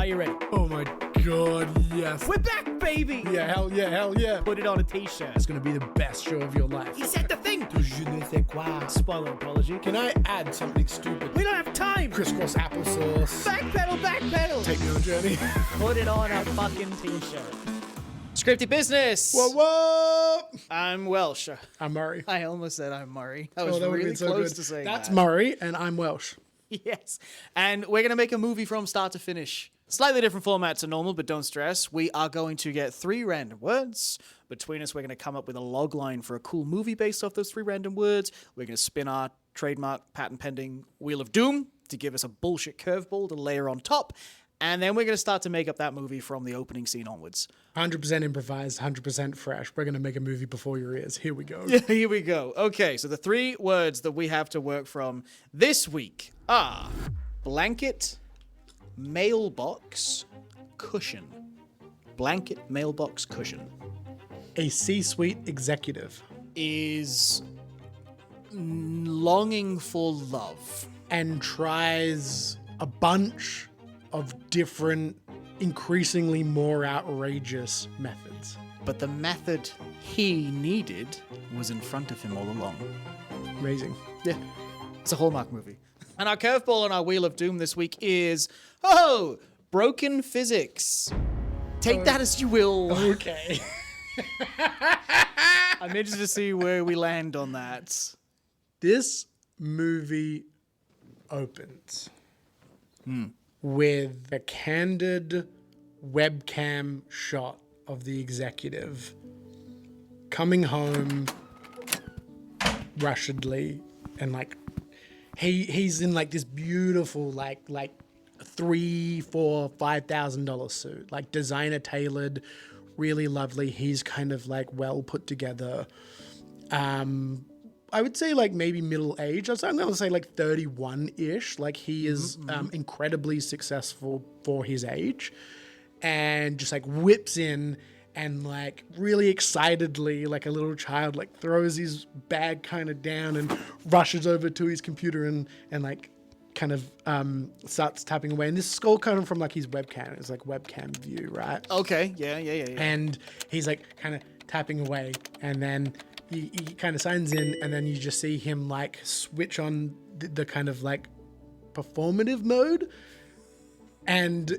you ready? Oh my god, yes. We're back, baby! Yeah, hell yeah, hell yeah. Put it on a t-shirt. It's gonna be the best show of your life. He said the thing! Je ne sais quoi. Spoiler apology. Can I add something stupid? We don't have time! Crisscross applesauce. Backpedal, backpedal! Take me on a journey. Put it on a fucking t-shirt. Scripted business! Whoa, whoa! I'm Welsh. I'm Murray. I almost said I'm Murray. I was that would've really been so close good. to saying That's that. Murray, and I'm Welsh. Yes. And we're going to make a movie from start to finish. Slightly different format to normal, but don't stress. We are going to get 3 random words. Between us, we're going to come up with a log line for a cool movie based off those 3 random words. We're going to spin our trademark, patent pending Wheel of Doom to give us a bullshit curveball to layer on top. And then we're going to start to make up that movie from the opening scene onwards. 100% improvised, 100% fresh. We're gonna make a movie before your ears. Here we go. Yeah, here we go. Okay, so the 3 words that we have to work from this week are blanket, mailbox, cushion. Blanket, mailbox, cushion. A C-suite executive. Is longing for love. And tries a bunch of different, increasingly more outrageous methods. But the method he needed was in front of him all along. Amazing. Yeah, it's a Hallmark movie. And our curveball on our Wheel of Doom this week is, broken physics. Take that as you will. Okay. I'm interested to see where we land on that. This movie opens with a candid webcam shot of the executive coming home rushedly, and he's in this beautiful like $3,000, $4,000, $5,000 suit, designer tailored, really lovely. He's kind of well put together. I would say maybe middle age. I'm going to say 31-ish. He is incredibly successful for his age, and just whips in and really excitedly, like a little child, throws his bag kind of down and rushes over to his computer and starts tapping away. And this is all kind of from his webcam. It's webcam view, right? Okay, yeah. And he's kind of tapping away, and then he kind of signs in, and then you just see him switch on the kind of performative mode, and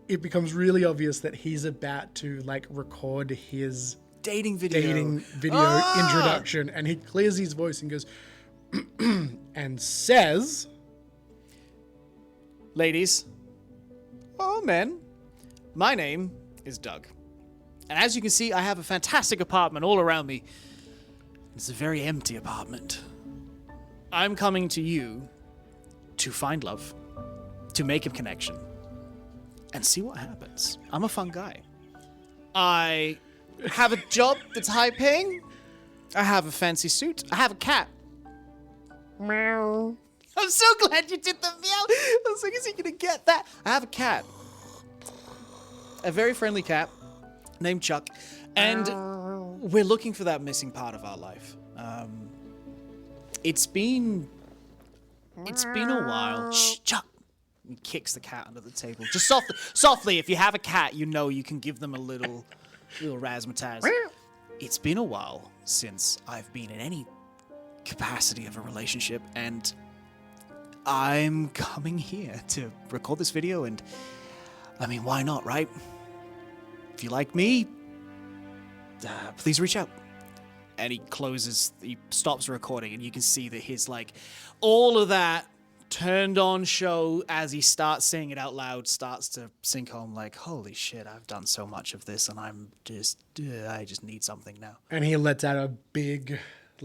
it becomes really obvious that he's about to record his Dating video introduction, and he clears his voice and goes and says, ladies, men, my name is Doug. And as you can see, I have a fantastic apartment all around me. It's a very empty apartment. I'm coming to you to find love, to make a connection, and see what happens. I'm a fun guy. I have a job that's high paying. I have a fancy suit. I have a cat. Meow. I'm so glad you did the meow. I was like, is he gonna get that? I have a cat. A very friendly cat named Chuck. And we're looking for that missing part of our life. It's been a while. Shh, Chuck. He kicks the cat under the table. Just softly. If you have a cat, you can give them a little razzmatazz. It's been a while since I've been in any capacity of a relationship, and I'm coming here to record this video, and I mean, why not, right? If you like me, please reach out. And he stops recording, and you can see that his all of that turned on show as he starts saying it out loud starts to sink home, holy shit, I've done so much of this, and I just need something now. and he lets out a big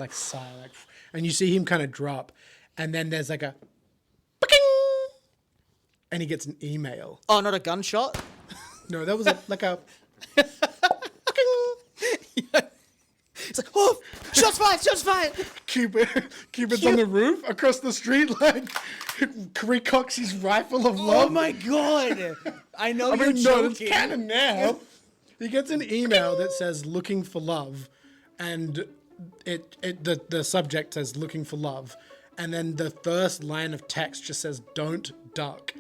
sigh, and you see him kind of drop, and then there's a "Ping!" and he gets an email. Oh, not a gunshot? No, that was a It's shots fired! Cupid's on the roof across the street, recocks his rifle of love. Oh my god! I know you're No, joking. it's canon now. He gets an email that says "looking for love," and the subject says "looking for love," and then the first line of text just says "don't duck."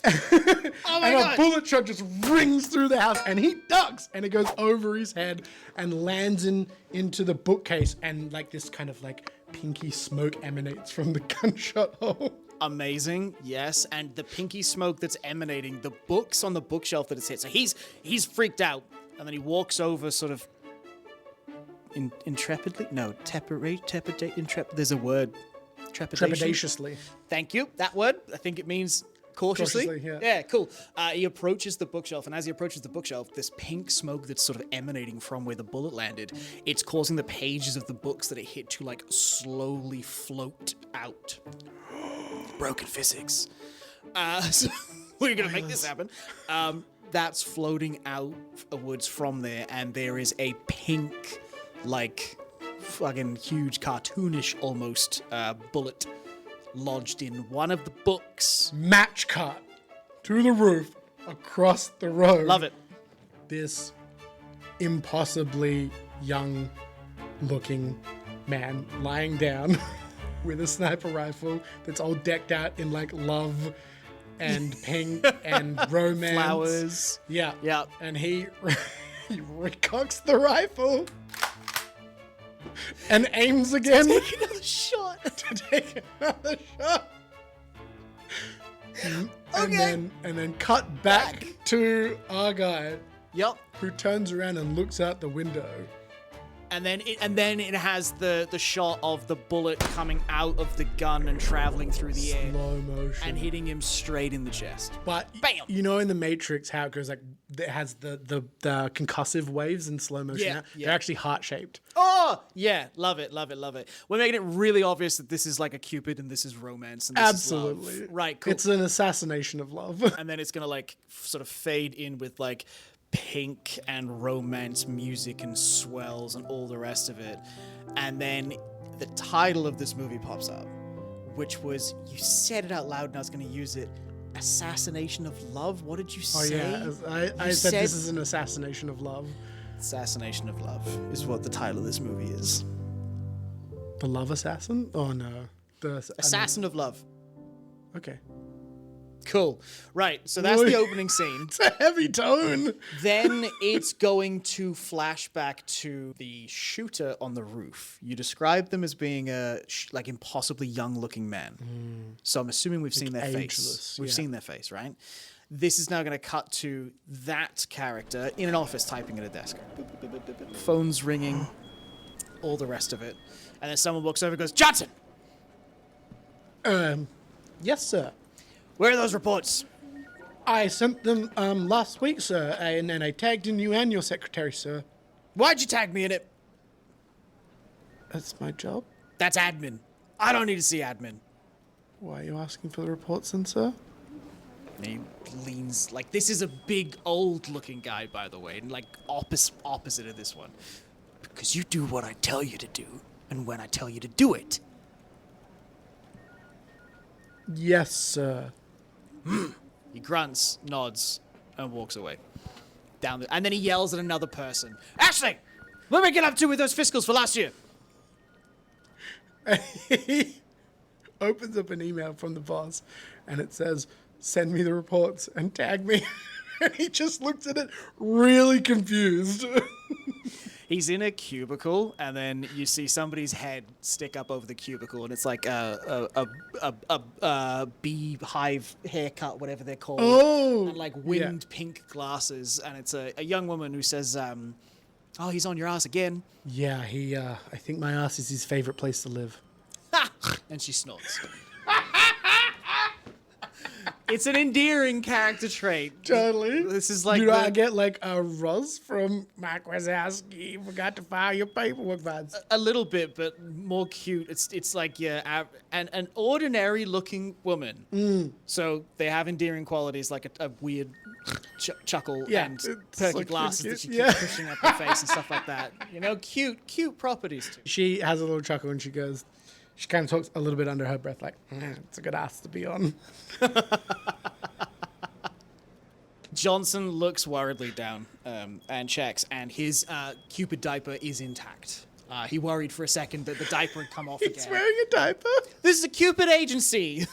Oh my and God. a bullet shot just rings through the house, and he ducks, and it goes over his head and lands into the bookcase, and like this kind of like pinky smoke emanates from the gunshot hole. Amazing, yes, and the pinky smoke that's emanating, the books on the bookshelf that it's hit. So he's freaked out, and then he walks over, sort of intrepidly. No, intrepid. There's a word. Trepidation. Trepidatiously. Thank you. That word. I think it means cautiously. Yeah. Cool. He approaches the bookshelf, and as he approaches the bookshelf, this pink smoke that's sort of emanating from where the bullet landed, it's causing the pages of the books that it hit to like slowly float out. Broken physics. So we're gonna make this happen. That's floating outwards from there, and there is a pink, like fucking huge, cartoonish almost bullet lodged in one of the books. Match cut to the roof across the road. Love it. This impossibly young looking man lying down with a sniper rifle that's all decked out in like love and pink and romance. Flowers. Yeah. Yeah. And he recocks the rifle and aims again. Take another shot. To take another shot. And then cut back to our guy. Yep. Who turns around and looks out the window. And then it has the shot of the bullet coming out of the gun and traveling through the air. Slow motion. And hitting him straight in the chest. But bam! You know in the Matrix how it goes like it has the concussive waves in slow motion. Yeah. They're actually heart-shaped. Oh, yeah. Love it. We're making it really obvious that this is like a Cupid and this is romance and this is love. Right, cool. It's an assassination of love. And then it's going to like sort of fade in with like pink and romance music and swells and all the rest of it. And then the title of this movie pops up, which was, you said it out loud and I was going to use it, Assassination of Love. What did you say? Oh yeah, I said this is an assassination of love. Assassination of Love is what the title of this movie is. The Love Assassin? Oh no. Assassin of Love. Okay. Cool. Right, so that's the opening scene. It's a heavy tone. Then it's going to flash back to the shooter on the roof. You described them as being a like impossibly young-looking man. So I'm assuming we've seen their face. Ageless, We've seen their face, right? This is now going to cut to that character in an office typing at a desk. Phone's ringing, all the rest of it. And then someone walks over and goes, Johnson! Yes, sir. Where are those reports? I sent them last week, sir, and then I tagged in you and your secretary, sir. Why'd you tag me in it? That's my job. That's admin. I don't need to see admin. Why are you asking for the reports then, sir? And he leans, like, this is a big, old-looking guy, by the way, and, like, opposite of this one. Because you do what I tell you to do, and when I tell you to do it. Yes, sir. He grunts, nods, and walks away. And then he yells at another person. Ashley! What did we get up to with those fiscals for last year? He opens up an email from the boss, and it says, send me the reports and tag me. And he just looks at it really confused. He's in a cubicle, and then you see somebody's head stick up over the cubicle, and it's like a beehive haircut, whatever they're called. Oh! And like winged pink glasses, and it's a young woman who says, oh, he's on your ass again. Yeah, I think my ass is his favorite place to live. And she snorts. It's an endearing character trait. Totally. This is like Do I get like a Roz from Mike Wazowski? Forgot to file your paperwork, buds. a little bit, but more cute. It's like an ordinary looking woman. So they have endearing qualities like a weird chuckle and perky like glasses that cute. she keeps pushing up her face and stuff like that. You know, cute properties too. She has a little chuckle and she goes, she kind of talks a little bit under her breath, like, it's a good ass to be on. Johnson looks worriedly down and checks, and his Cupid diaper is intact. He worried for a second that the diaper had come off again. He's wearing a diaper? This is a Cupid agency.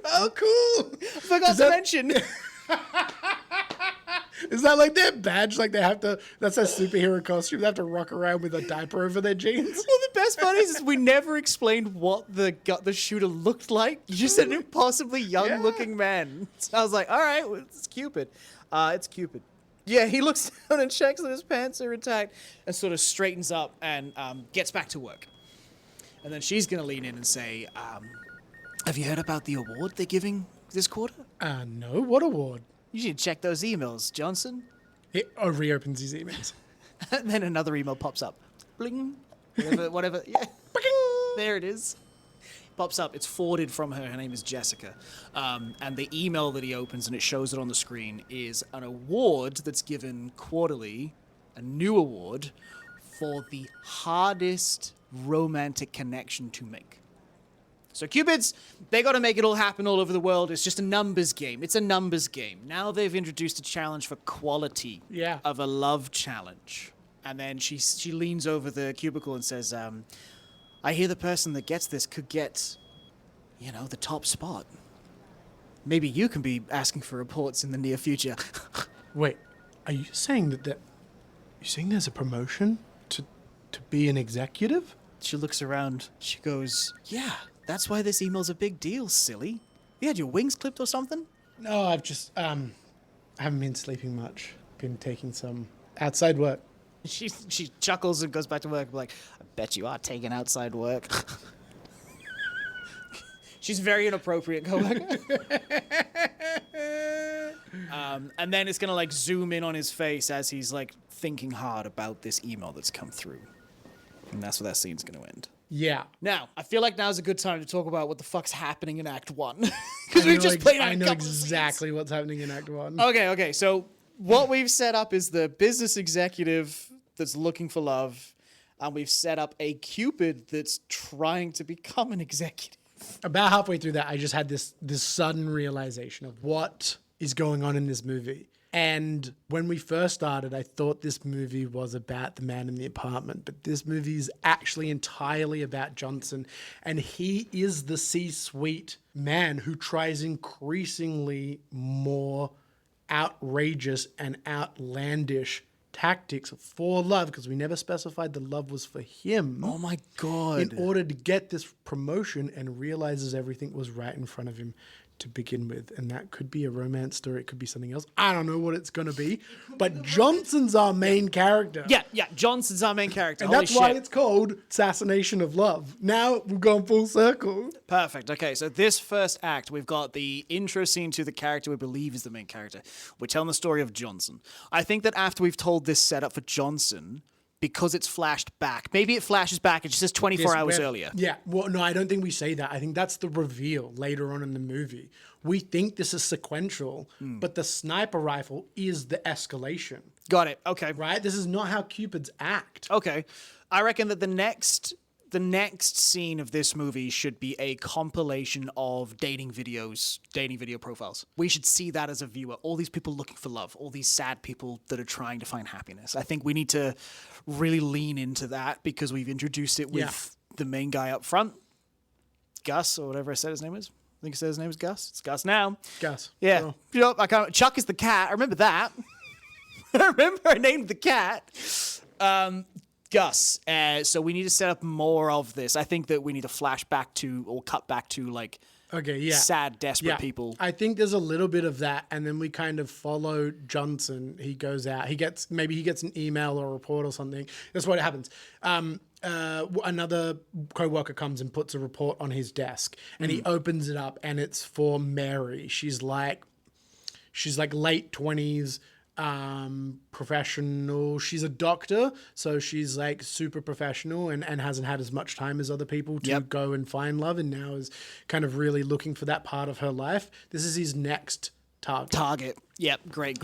Oh, cool. Forgot to mention. Is that like their badge? Like they have to, that's their superhero costume. They have to rock around with a diaper over their jeans. Well, the best part is we never explained what the shooter looked like. You just said an impossibly young-looking man. So I was like, all right, well, it's Cupid. It's Cupid. Yeah, he looks down and checks that his pants are intact and sort of straightens up and gets back to work. And then she's going to lean in and say, have you heard about the award they're giving this quarter? No, what award? You should check those emails, Johnson. He reopens his emails. And then another email pops up. Bling. Whatever. Yeah. There it is. Pops up. It's forwarded from her. Her name is Jessica. And the email that he opens, and it shows it on the screen, is an award that's given quarterly, a new award, for the hardest romantic connection to make. So Cupids, they got to make it all happen all over the world. It's just a numbers game. It's a numbers game. Now they've introduced a challenge for quality of a love challenge. And then she leans over the cubicle and says, I hear the person that gets this could get, the top spot. Maybe you can be asking for reports in the near future. Wait, are you saying there's a promotion to be an executive? She looks around. She goes, yeah. That's why this email's a big deal, silly. You had your wings clipped or something? No, I've just, I haven't been sleeping much. Been taking some outside work. She chuckles and goes back to work. Like, I bet you are taking outside work. She's very inappropriate coworker. And then it's going to, zoom in on his face as he's, thinking hard about this email that's come through. And that's where that scene's going to end. Yeah. Now, I feel like now's a good time to talk about what the fuck's happening in Act 1. Because we've just played out I know exactly what's happening in Act 1. Okay. So what we've set up is the business executive that's looking for love. And we've set up a Cupid that's trying to become an executive. About halfway through that, I just had this sudden realization of what is going on in this movie. And when we first started, I thought this movie was about the man in the apartment, but this movie is actually entirely about Johnson. And he is the C-suite man who tries increasingly more outrageous and outlandish tactics for love, because we never specified the love was for him. Oh my God. In order to get this promotion, and realizes everything was right in front of him to begin with. And that could be a romance story. It could be something else. I don't know what it's going to be. But Johnson's our main character. Yeah. Johnson's our main character. And that's why it's called Assassination of Love. Now we've gone full circle. Perfect. Okay, so this first act, we've got the intro scene to the character we believe is the main character. We're telling the story of Johnson. I think that after we've told this setup for Johnson, because it's flashed back, maybe it flashes back, it just says 24 hours earlier. Yeah, well, no, I don't think we say that. I think that's the reveal later on in the movie. We think this is sequential, but the sniper rifle is the escalation. Got it. Okay. Right? This is not how Cupids act. Okay. I reckon that the next scene of this movie should be a compilation of dating video profiles. We should see that as a viewer. All these people looking for love, all these sad people that are trying to find happiness. I think we need to really lean into that because we've introduced it with the main guy up front, Gus, or whatever I said his name is. I think I said his name is Gus. It's Gus now. Gus. Yeah. Sure. Chuck is the cat. I remember that. I remember I named the cat. Gus. So we need to set up more of this. I think that we need to flash back to or cut back to sad, desperate people. I think there's a little bit of that, and then we kind of follow Johnson. He goes out. He gets an email or a report or something. That's what happens. Another co-worker comes and puts a report on his desk, and he opens it up, and it's for Mary. She's like late 20s. Professional. She's a doctor, so she's like super professional and hasn't had as much time as other people to go and find love, and now is kind of really looking for that part of her life. This is his next target. Yep. Great.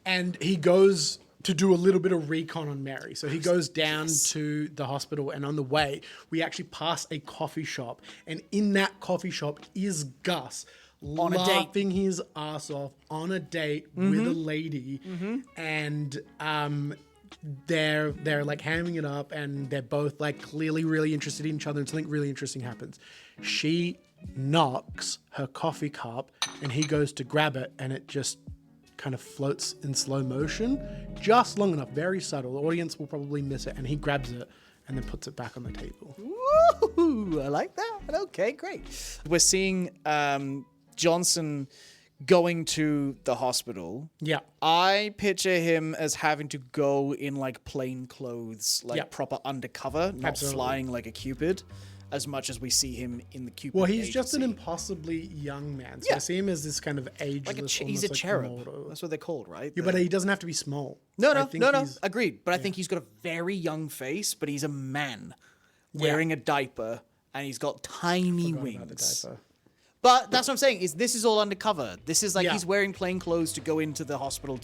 And he goes to do a little bit of recon on Mary. So he goes down to the hospital, and on the way, we actually pass a coffee shop, and in that coffee shop is Gus. On laughing his ass off on a date with a lady, and they're like hamming it up, and they're both like clearly really interested in each other, and something really interesting happens. She knocks her coffee cup, and he goes to grab it, and it just kind of floats in slow motion, just long enough, very subtle. The audience will probably miss it, and he grabs it and then puts it back on the table. Woo! I like that. Okay, great. We're seeing Johnson going to the hospital. Yeah. I picture him as having to go in like plain clothes, like proper undercover, not flying like a Cupid, as much as we see him in the Cupid. Well, he's agency. just an impossibly young man. So I see him as this kind of ageless, he's a almost cherub. model. That's what they're called, right? Yeah, but he doesn't have to be small. No, I think agreed. But I think he's got a very young face, but he's a man wearing a diaper, and he's got tiny wings. But that's what I'm saying, is this is all undercover. This is like he's wearing plain clothes to go into the hospital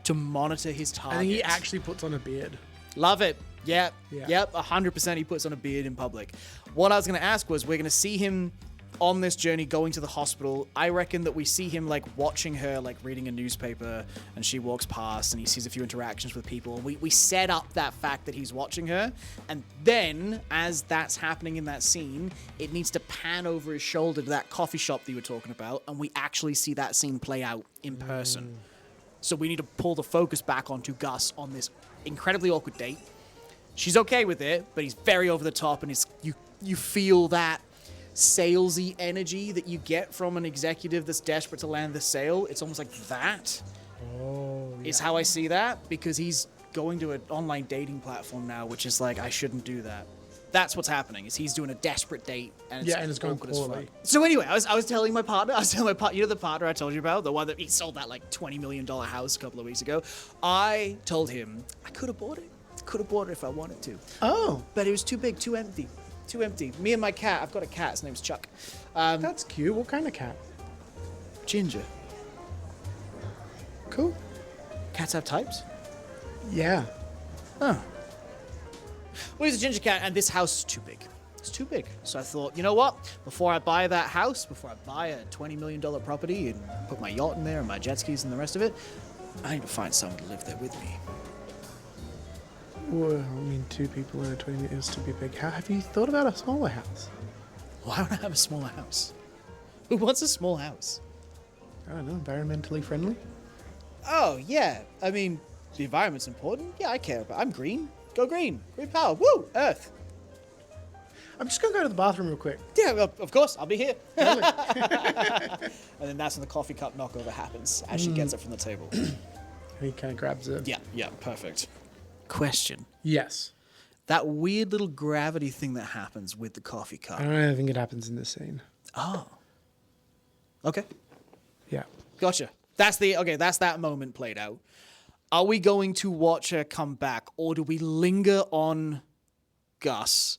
to monitor his target. I think he actually puts on a beard. Love it. Yep, 100% he puts on a beard in public. What I was going to ask was, we're going to see him on this journey going to the hospital. I reckon that we see him like watching her, like reading a newspaper, and she walks past and he sees a few interactions with people. We set up that fact that he's watching her, and then as that's happening in that scene, it needs to pan over his shoulder to that coffee shop that you were talking about, and we actually see that scene play out in person. So we need to pull the focus back onto Gus on this incredibly awkward date. She's okay with it, but he's very over the top, and you feel that salesy energy that you get from an executive that's desperate to land the sale. It's almost like that. Is how I see that, because he's going to an online dating platform now, which is like, I shouldn't do that. That's what's happening. Is he's doing a desperate date, and it's going awkward as fuck. poorly. So anyway, I was telling my partner, you know the partner I told you about, the one that he sold that like $20 million house a couple of weeks ago. I told him I could have bought it. Could have bought it if I wanted to. Oh. But it was too big, too empty. Too empty. Me and my cat, I've got a cat, his name's Chuck. That's cute. What kind of cat? Ginger. Cool. Cats have types? Yeah. Oh. Well, he's a ginger cat, and this house is too big. It's too big. So I thought, you know what? Before I buy that house, before I buy a $20 million property and put my yacht in there and my jet skis and the rest of it, I need to find someone to live there with me. Well, I mean, 2 people in a 20 meters is too big. How have you thought about a smaller house? Why don't I have a smaller house? Who wants a small house? I don't know, environmentally friendly? Oh, yeah. I mean, the environment's important. Yeah, I care about it. I'm green. Go green. Green power. Woo! Earth. I'm just going to go to the bathroom real quick. Yeah, well, of course. I'll be here. And then that's when the coffee cup knockover happens as she gets it from the table. He kind of grabs it. Yeah, perfect. Question. Yes. That weird little gravity thing that happens with the coffee cup. I don't think it happens in this scene. Oh. Okay. Yeah. Gotcha. That's that moment played out. Are we going to watch her come back, or do we linger on Gus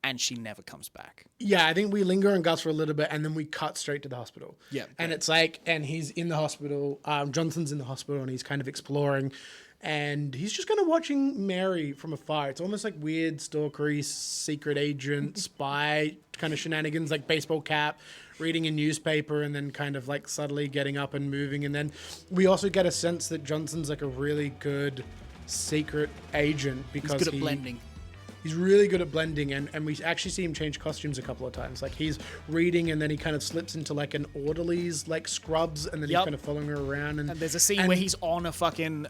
and she never comes back? Yeah, I think we linger on Gus for a little bit, and then we cut straight to the hospital. Yeah. And it's like, and he's in the hospital, Johnson's in the hospital, and he's kind of exploring, and he's just kind of watching Mary from afar. It's almost like weird, stalkery, secret agent, spy kind of shenanigans, like baseball cap, reading a newspaper, and then kind of like subtly getting up and moving. And then we also get a sense that Johnson's like a really good secret agent, because he's good at blending. He's really good at blending, and we actually see him change costumes a couple of times. Like, he's reading, and then he kind of slips into like an orderly's like scrubs, and then he's kind of following her around. And there's a scene where he's on a fucking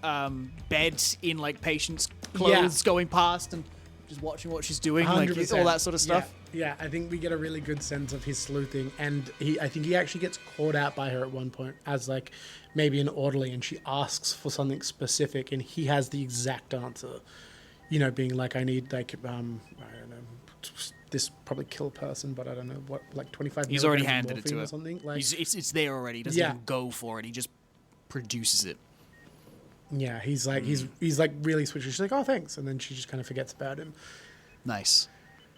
bed in like patient's clothes, going past and just watching what she's doing, 100%. like all that sort of stuff. Yeah, I think we get a really good sense of his sleuthing, and I think he actually gets caught out by her at one point as like maybe an orderly, and she asks for something specific, and he has the exact answer. You know, being like, I need like, I don't know, this probably kill a person, but I don't know what, like 25. He's already handed it to her. Or something. Like, it's there already. He doesn't even go for it. He just produces it. Yeah, he's like he's like really switchy. She's like, oh, thanks, and then she just kind of forgets about him. Nice.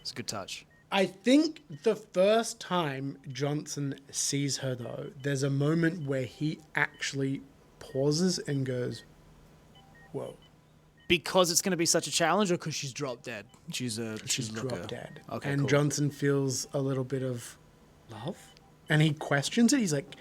It's a good touch. I think the first time Johnson sees her, though, there's a moment where he actually pauses and goes, whoa. Because it's going to be such a challenge, or because she's dropped dead? She's dropped dead. Okay, and cool. Johnson feels a little bit of love, and he questions it. He's like,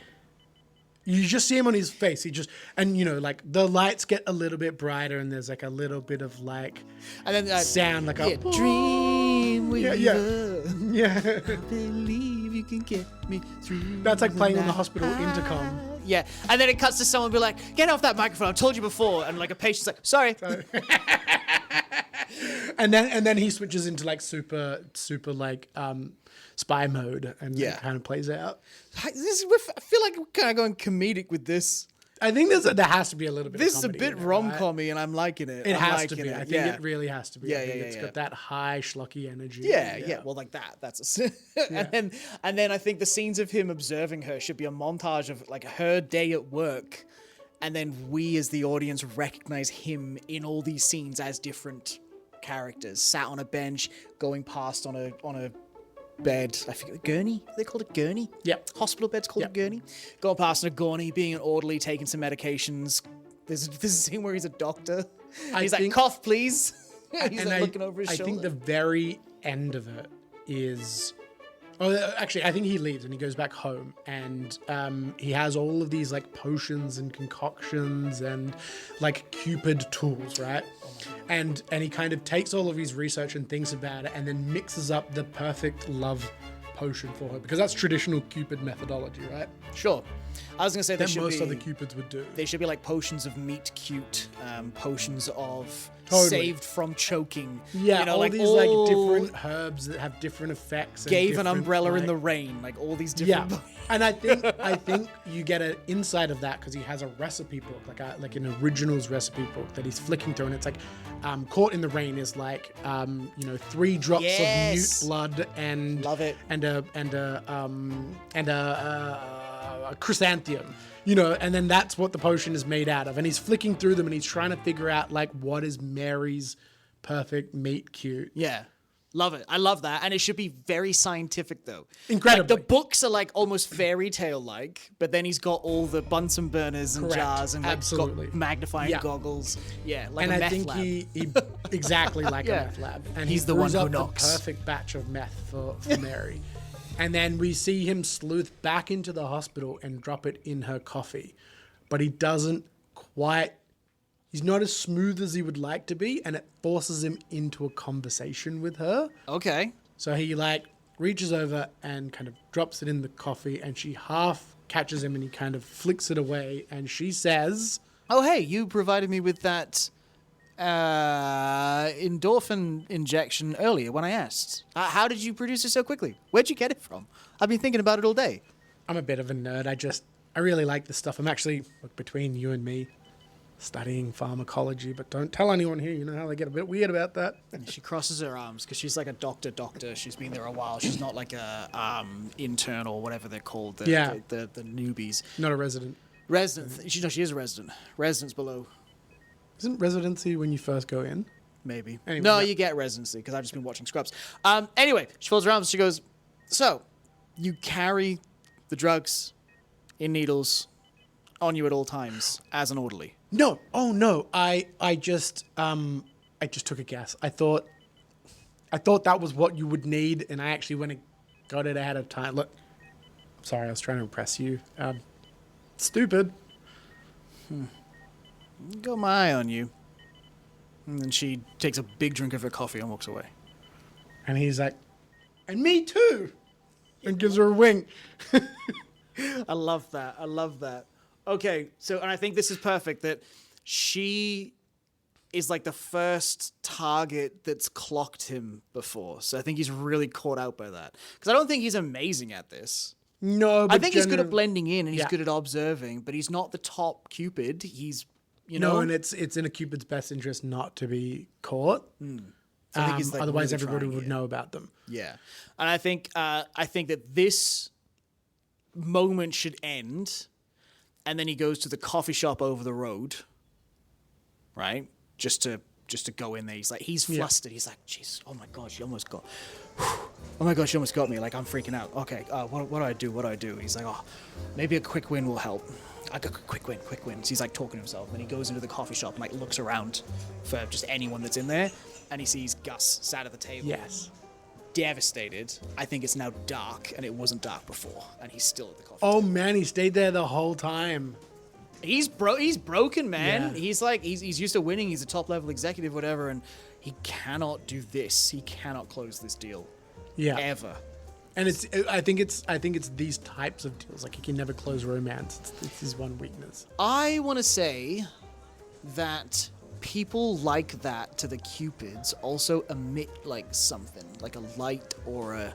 you just see him on his face. He just, and you know, like the lights get a little bit brighter, and there's like a little bit of like, and then sound like a dream. Yeah. I believe you can get me through. That's like playing on the hospital intercom. Yeah, and then it cuts to someone be like, "Get off that microphone! I told you before." And like a patient's like, "Sorry." And then he switches into like super like spy mode, and it kind of plays out. I feel like we're kind of going comedic with this. I think there has to be a little bit. This of is a comedy bit in it, rom-commy, and I'm liking it. It I'm has to liking be. it. I think it really has to be. Yeah, I think yeah, it's yeah. got that high schlocky energy. Yeah. Well, like that. That's a and then I think the scenes of him observing her should be a montage of like her day at work, and then we as the audience recognize him in all these scenes as different characters, sat on a bench, going past on a bed. I forget, gurney? They called it gurney? Yep. Hospital bed's called a gurney. Going past on a gurney, being an orderly, taking some medications. There's a scene where he's a doctor. He's like, "Cough, please." He's like looking over his shoulder. I think the very end of it is... Oh, actually, I think he leaves and he goes back home, and he has all of these like potions and concoctions and like Cupid tools, right? And he kind of takes all of his research and thinks about it, and then mixes up the perfect love potion for her, because that's traditional Cupid methodology, right? Sure. I was gonna say That most other Cupids would do. They should be like potions of meet cute, potions of Totally. saved from choking. Yeah, you know, all like these all like different herbs that have different effects. And gave an different, umbrella in like- the rain, like all these different. Yeah, and I think you get an insight of that because he has a recipe book, like an originals recipe book that he's flicking through, and it's like, caught in the rain is like, 3 drops Yes. of newt blood and Love it. and a chrysanthemum, and then that's what the potion is made out of, and he's flicking through them and he's trying to figure out like what is Mary's perfect meet cute. Yeah. Love it. I love that. And it should be very scientific, though. Incredibly. Like, the books are like almost fairy tale like, but then he's got all the Bunsen burners and Correct. jars and like Absolutely. got magnifying Yeah. goggles. Yeah, like And a I meth think lab. he exactly like Yeah. a meth lab, and He's he the one brews who up knocks. the perfect batch of meth for Mary. And then we see him sleuth back into the hospital and drop it in her coffee, but he doesn't quite. He's not as smooth as he would like to be, and it forces him into a conversation with her. Okay. So he like reaches over and kind of drops it in the coffee, and she half catches him and he kind of flicks it away, and she says, Oh, hey, you provided me with that endorphin injection earlier when I asked. How did you produce it so quickly? Where'd you get it from? I've been thinking about it all day. I'm a bit of a nerd. I really like this stuff. I'm actually, look, between you and me, studying pharmacology, but don't tell anyone here. You know how they get a bit weird about that. She crosses her arms because she's like a doctor. She's been there a while. She's not like a intern or whatever they're called. The newbies. Not a resident. Resident. She is a resident. Residence below. Isn't residency when you first go in? Maybe. Anyway, no, yeah. you get residency because I've just been watching Scrubs. Anyway, she folds her arms and she goes, "So, you carry the drugs in needles on you at all times as an orderly?" No. Oh no. I just took a guess. I thought that was what you would need, and I actually went and got it ahead of time. Look, sorry, I was trying to impress you. Stupid. Got my eye on you. And then she takes a big drink of her coffee and walks away. And he's like, and me too, and gives her a wink. I love that. Okay, so, and I think this is perfect, that she is like the first target that's clocked him before. So I think he's really caught out by that. Because I don't think he's amazing at this. No, but I think he's good at blending in and he's Yeah. good at observing, but he's not the top Cupid. He's, No, and it's in a Cupid's best interest not to be caught. So I think he's like Otherwise, really everybody trying would it. know about them. Yeah, and I think that this moment should end, and then he goes to the coffee shop over the road, right? Just to go in there. He's flustered. He's like, "Jeez, oh my God, she almost got. Oh my God, she almost got me. Like, I'm freaking out. Okay, what do I do? What do I do?" He's like, "Oh, maybe a quick win will help. I got quick win." So he's like talking to himself, and he goes into the coffee shop and like looks around for just anyone that's in there, and he sees Gus sat at the table. Yes. Devastated. I think it's now dark, and it wasn't dark before, and he's still at the coffee Oh table. man, he stayed there the whole time. He's broken, man. Yeah. He's like he's used to winning. He's a top level executive, whatever, and he cannot do this. He cannot close this deal Yeah. ever. And I think it's these types of deals. Like he can never close romance. It's his one weakness. I want to say that people like that to the Cupids also emit like something, like a light or a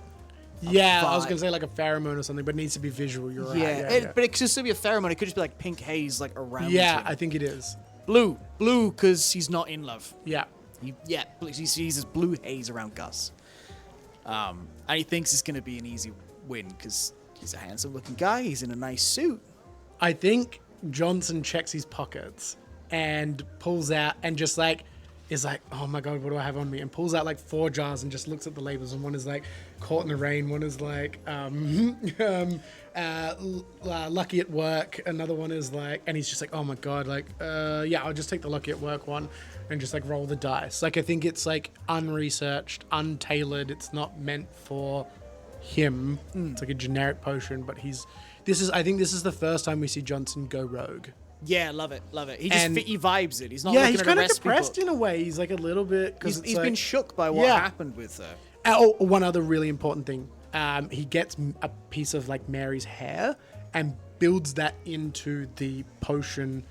Yeah, I was vibe. gonna say like a pheromone or something, but it needs to be visual. You're right. Yeah, but it could still be a pheromone. It could just be like pink haze, like around. Yeah, him. I think it is. blue, because he's not in love. Yeah. He sees this blue haze around Gus, and he thinks it's gonna be an easy win because he's a handsome-looking guy. He's in a nice suit. I think Johnson checks his pockets and pulls out and just like is like, oh my god, what do I have on me? And pulls out like 4 jars and just looks at the labels. And one is like caught in the rain. One is like lucky at work. Another one is like, and he's just like, oh my god, like yeah, I'll just take the lucky at work one and just like roll the dice. Like I think it's like unresearched, untailored. It's not meant for him. It's like a generic potion, but I think this is the first time we see Johnson go rogue. Yeah, love it. He And- he vibes it. He's not Yeah, looking he's at kind of arrest depressed people. in a way. He's like a little bit because He's been shook by what happened with her. Oh, one other really important thing. He gets a piece of like Mary's hair and builds that into the potion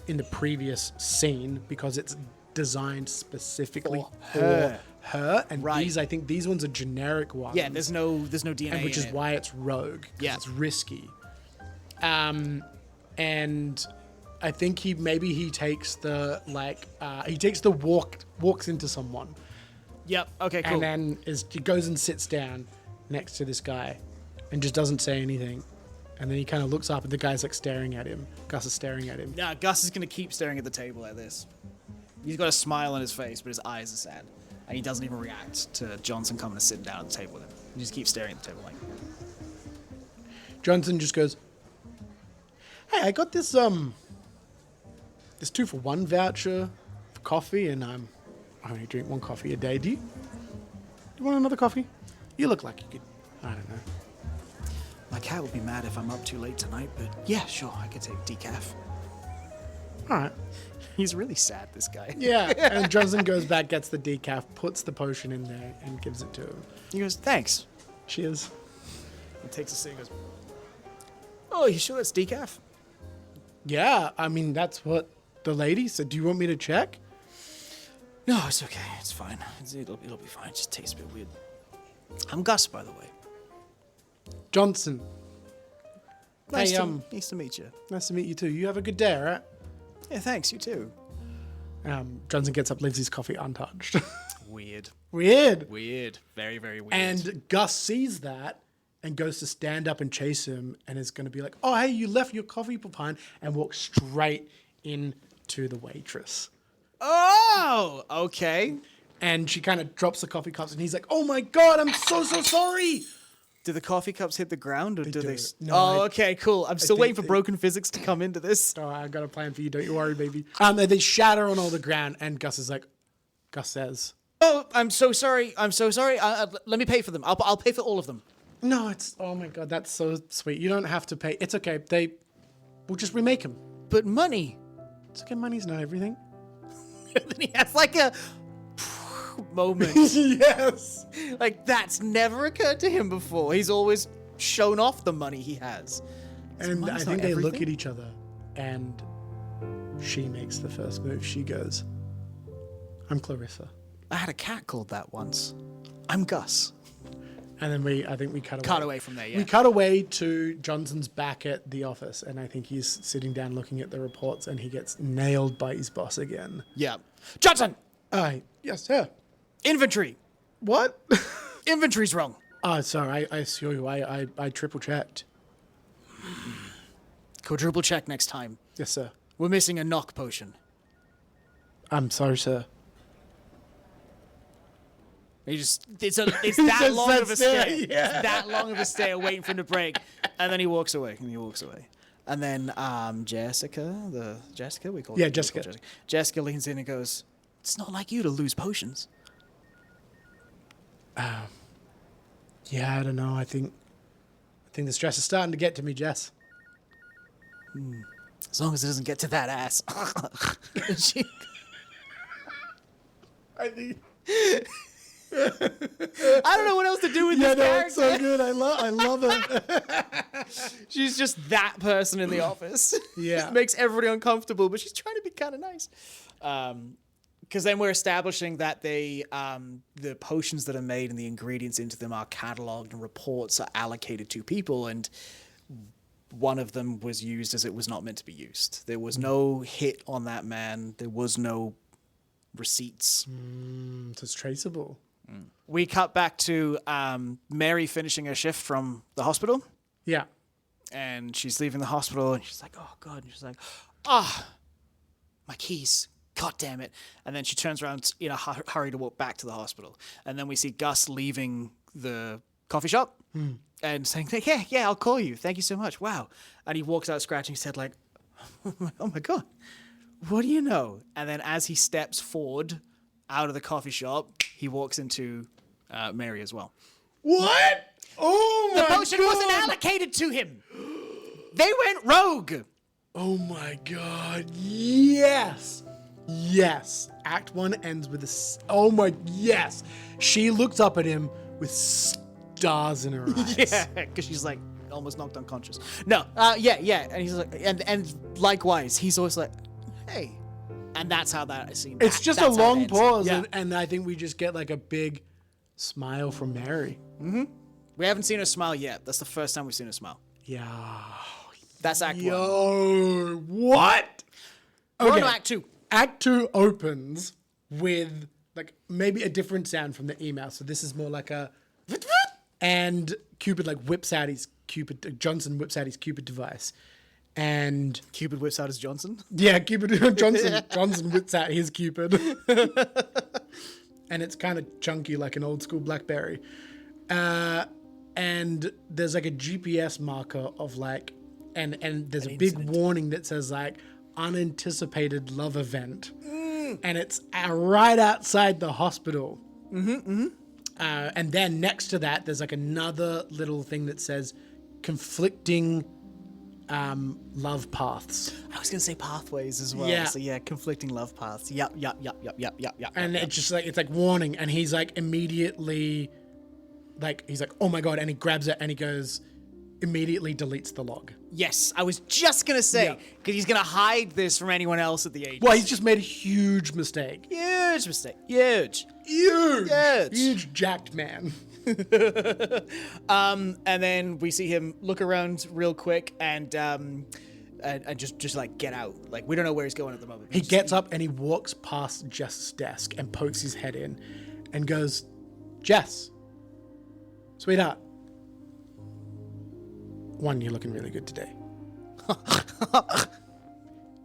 in the previous scene because it's designed specifically For her. And Right. I think these ones are generic ones. Yeah, there's no DNA and which in is it. why it's rogue. 'Cause Yeah. it's risky. And I think he takes the walks into someone. Yep. Okay. Cool. And then he goes and sits down next to this guy and just doesn't say anything. And then he kind of looks up and the guy's like staring at him. Gus is staring at him. Nah, Gus is gonna keep staring at the table like this. He's got a smile on his face, but his eyes are sad, and he doesn't even react to Johnson coming and sitting down at the table with him. He just keeps staring at the table like. Johnson just goes, hey, I got this 2-for-1 voucher for coffee and I only drink 1 coffee a day. Do you want another coffee? You look like you could, I don't know. My cat will be mad if I'm up too late tonight, but yeah, sure, I could take decaf. All right. He's really sad, this guy. Yeah. And Johnson goes back, gets the decaf, puts the potion in there and gives it to him. He goes, thanks. Cheers. He takes a sip and goes, oh, you sure that's decaf? Yeah, I mean, that's what the lady said. Do you want me to check? No, it's okay. It's fine. It'll be fine. It just tastes a bit weird. I'm Gus, by the way. Johnson. Nice, Hey, nice to meet you. nice to meet you too. You have a good day, all right? Yeah, thanks. You too. Johnson gets up, leaves his coffee untouched. Weird. Weird. Weird. Very, very weird. And Gus sees that and goes to stand up and chase him and is going to be like, oh, hey, you left your coffee behind, and walks straight into the waitress. Oh, okay. And she kind of drops the coffee cups and he's like, oh my God, I'm so sorry. Do the coffee cups hit the ground, or do they? do. No, Oh, okay, cool. I'm still think waiting for they- broken physics to come into this. Oh, I got a plan for you. Don't you worry, baby. They shatter on all the ground and Gus says, Oh, I'm so sorry. Let me pay for them. I'll pay for all of them. no, oh my God, that's so sweet. You don't have to pay. It's okay. We'll just remake them. But money. It's okay. Money's not everything. Then he has like a moment. Yes. Like that's never occurred to him before. He's always shown off the money he has. And I money's think not they look everything? at each other and she makes the first move. She goes, I'm Clarissa. I had a cat called that once. I'm Gus. And then I think we cut away. Cut away from there, yeah. We cut away to Johnson's back at the office, and I think he's sitting down looking at the reports, and he gets nailed by his boss again. Yeah. Johnson! Yes, sir. Inventory! What? Inventory's wrong. Oh, sorry. I assure you, I triple checked. Quadruple check next time. Yes, sir. We're missing a knock potion. I'm sorry, sir. It's that just long that of a stare, stare. yeah. It's that long of a stare waiting for him to break. And then he walks away. And then Jessica, we call Yeah, her Jessica. Jessica leans in and goes, it's not like you to lose potions. Yeah, I don't know. I think the stress is starting to get to me, Jess. As long as it doesn't get to that ass. She- I think I don't know what else to do with Yeah, this no, character. it's so good. I love it. She's just that person in the office. Yeah. Just makes everybody uncomfortable, but she's trying to be kind of nice. Because then we're establishing that the potions that are made and the ingredients into them are cataloged and reports are allocated to people, and one of them was used as it was not meant to be used. There was no hit on that man. There was no receipts. So it's traceable. We cut back to Mary finishing her shift from the hospital. Yeah. And she's leaving the hospital, and she's like, oh, God. And she's like, my keys. God damn it. And then she turns around in a hurry to walk back to the hospital. And then we see Gus leaving the coffee shop and saying, yeah, I'll call you. Thank you so much. Wow. And he walks out scratching his head like, oh, my God. What do you know? And then as he steps forward out of the coffee shop, he walks into Mary as well. What? Oh my The potion wasn't allocated to him. They went rogue. Oh my God. Yes. Yes. Act 1 ends with oh my, yes. She looks up at him with stars in her eyes. Yeah, because she's like almost knocked unconscious. No, yeah. And he's like, and likewise, he's always like, hey. And that's how that scene. It's just a long pause, Yeah. and I think we just get like a big smile from Mary. We haven't seen her smile yet. That's the first time we've seen her smile. Yeah. That's Act 1. Yo, what? We're on to Act 2. Act 2 opens with like maybe a different sound from the email. So this is more like a, and Cupid like whips out his Cupid. Johnson whips out his Cupid device, and Cupid whips out his Johnson. yeah, Cupid Johnson whips out his Cupid, and it's kind of chunky like an old school BlackBerry. And there's like a GPS marker of like, and there's a big warning that says like unanticipated love event, and it's right outside the hospital. And then next to that, there's like another little thing that says conflicting love paths. I was gonna say pathways as well. Yeah. So yeah, conflicting love paths. Yep. And it's just like, it's like warning, and he's like immediately, like he's like, oh my God, and he grabs it and he goes, immediately deletes the log. Yes, I was just gonna say, Yeah. because he's gonna hide this from anyone else at the agency. Well, he's just made a huge mistake. Huge mistake. Huge. Huge jacked man. And then we see him look around real quick and just like get out. Like we don't know where he's going at the moment. He gets up and he walks past Jess's desk and pokes his head in and goes, Jess, sweetheart. One, you're looking really good today.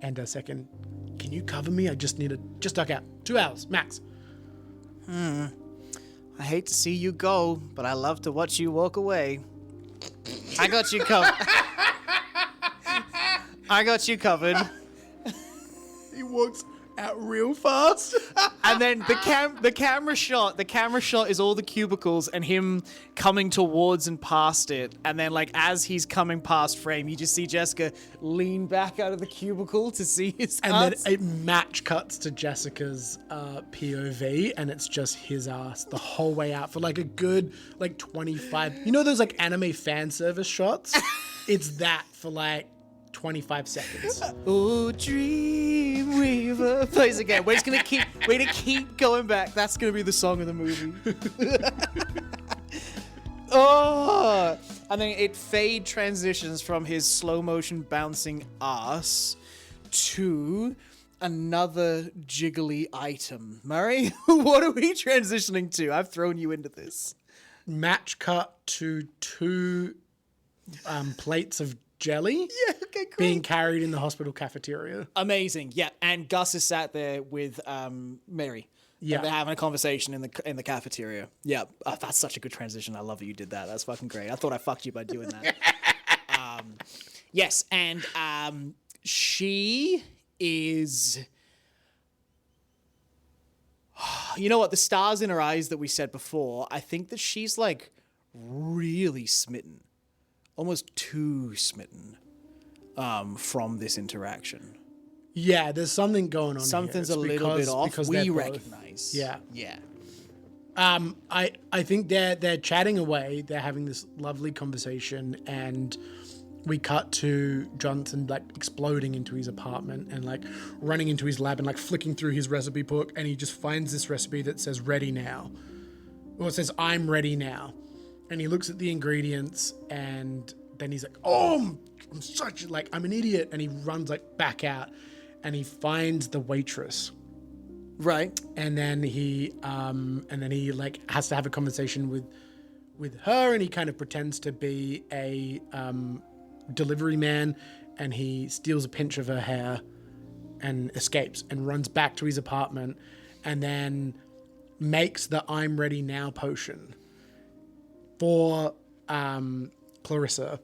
And a second, can you cover me? I just duck out. 2 hours, max. I hate to see you go, but I love to watch you walk away. I got you covered. I got you covered. He walks out real fast. And then the camera shot is all the cubicles and him coming towards and past it. And then like as he's coming past frame, you just see Jessica lean back out of the cubicle to see his And ass. then it match cuts to Jessica's POV, and it's just his ass the whole way out for like a good like 25. You know those like anime fan service shots? It's that for like 25 seconds. Oh, Dream Weaver plays again. We're gonna keep going back. That's gonna be the song of the movie. Oh, and then it fade transitions from his slow motion bouncing ass to another jiggly item. Murray, what are we transitioning to? I've thrown you into this. Match cut to 2 plates of jelly. Yeah, okay, great. Being carried in the hospital cafeteria. Amazing, yeah. And Gus is sat there with Mary. Yeah. And they're having a conversation in the cafeteria. Yeah, that's such a good transition. I love that you did that. That's fucking great. I thought I fucked you by doing that. Yes, and she is... You know what? The stars in her eyes that we said before, I think that she's like really smitten. Almost too smitten from this interaction. Yeah, there's something going on. Something's here. a little bit off. because We they're both- recognize. Yeah. Yeah. I think they're chatting away. They're having this lovely conversation, and we cut to Johnson like exploding into his apartment and like running into his lab and like flicking through his recipe book, and he just finds this recipe that says "ready now," or it says "I'm ready now," and he looks at the ingredients, and then he's like, "Oh, I'm an idiot," and he runs like back out, and he finds the waitress. Right. And then he like has to have a conversation with her, and he kind of pretends to be a delivery man, and he steals a pinch of her hair and escapes and runs back to his apartment, and then makes the I'm ready now potion for Clarissa,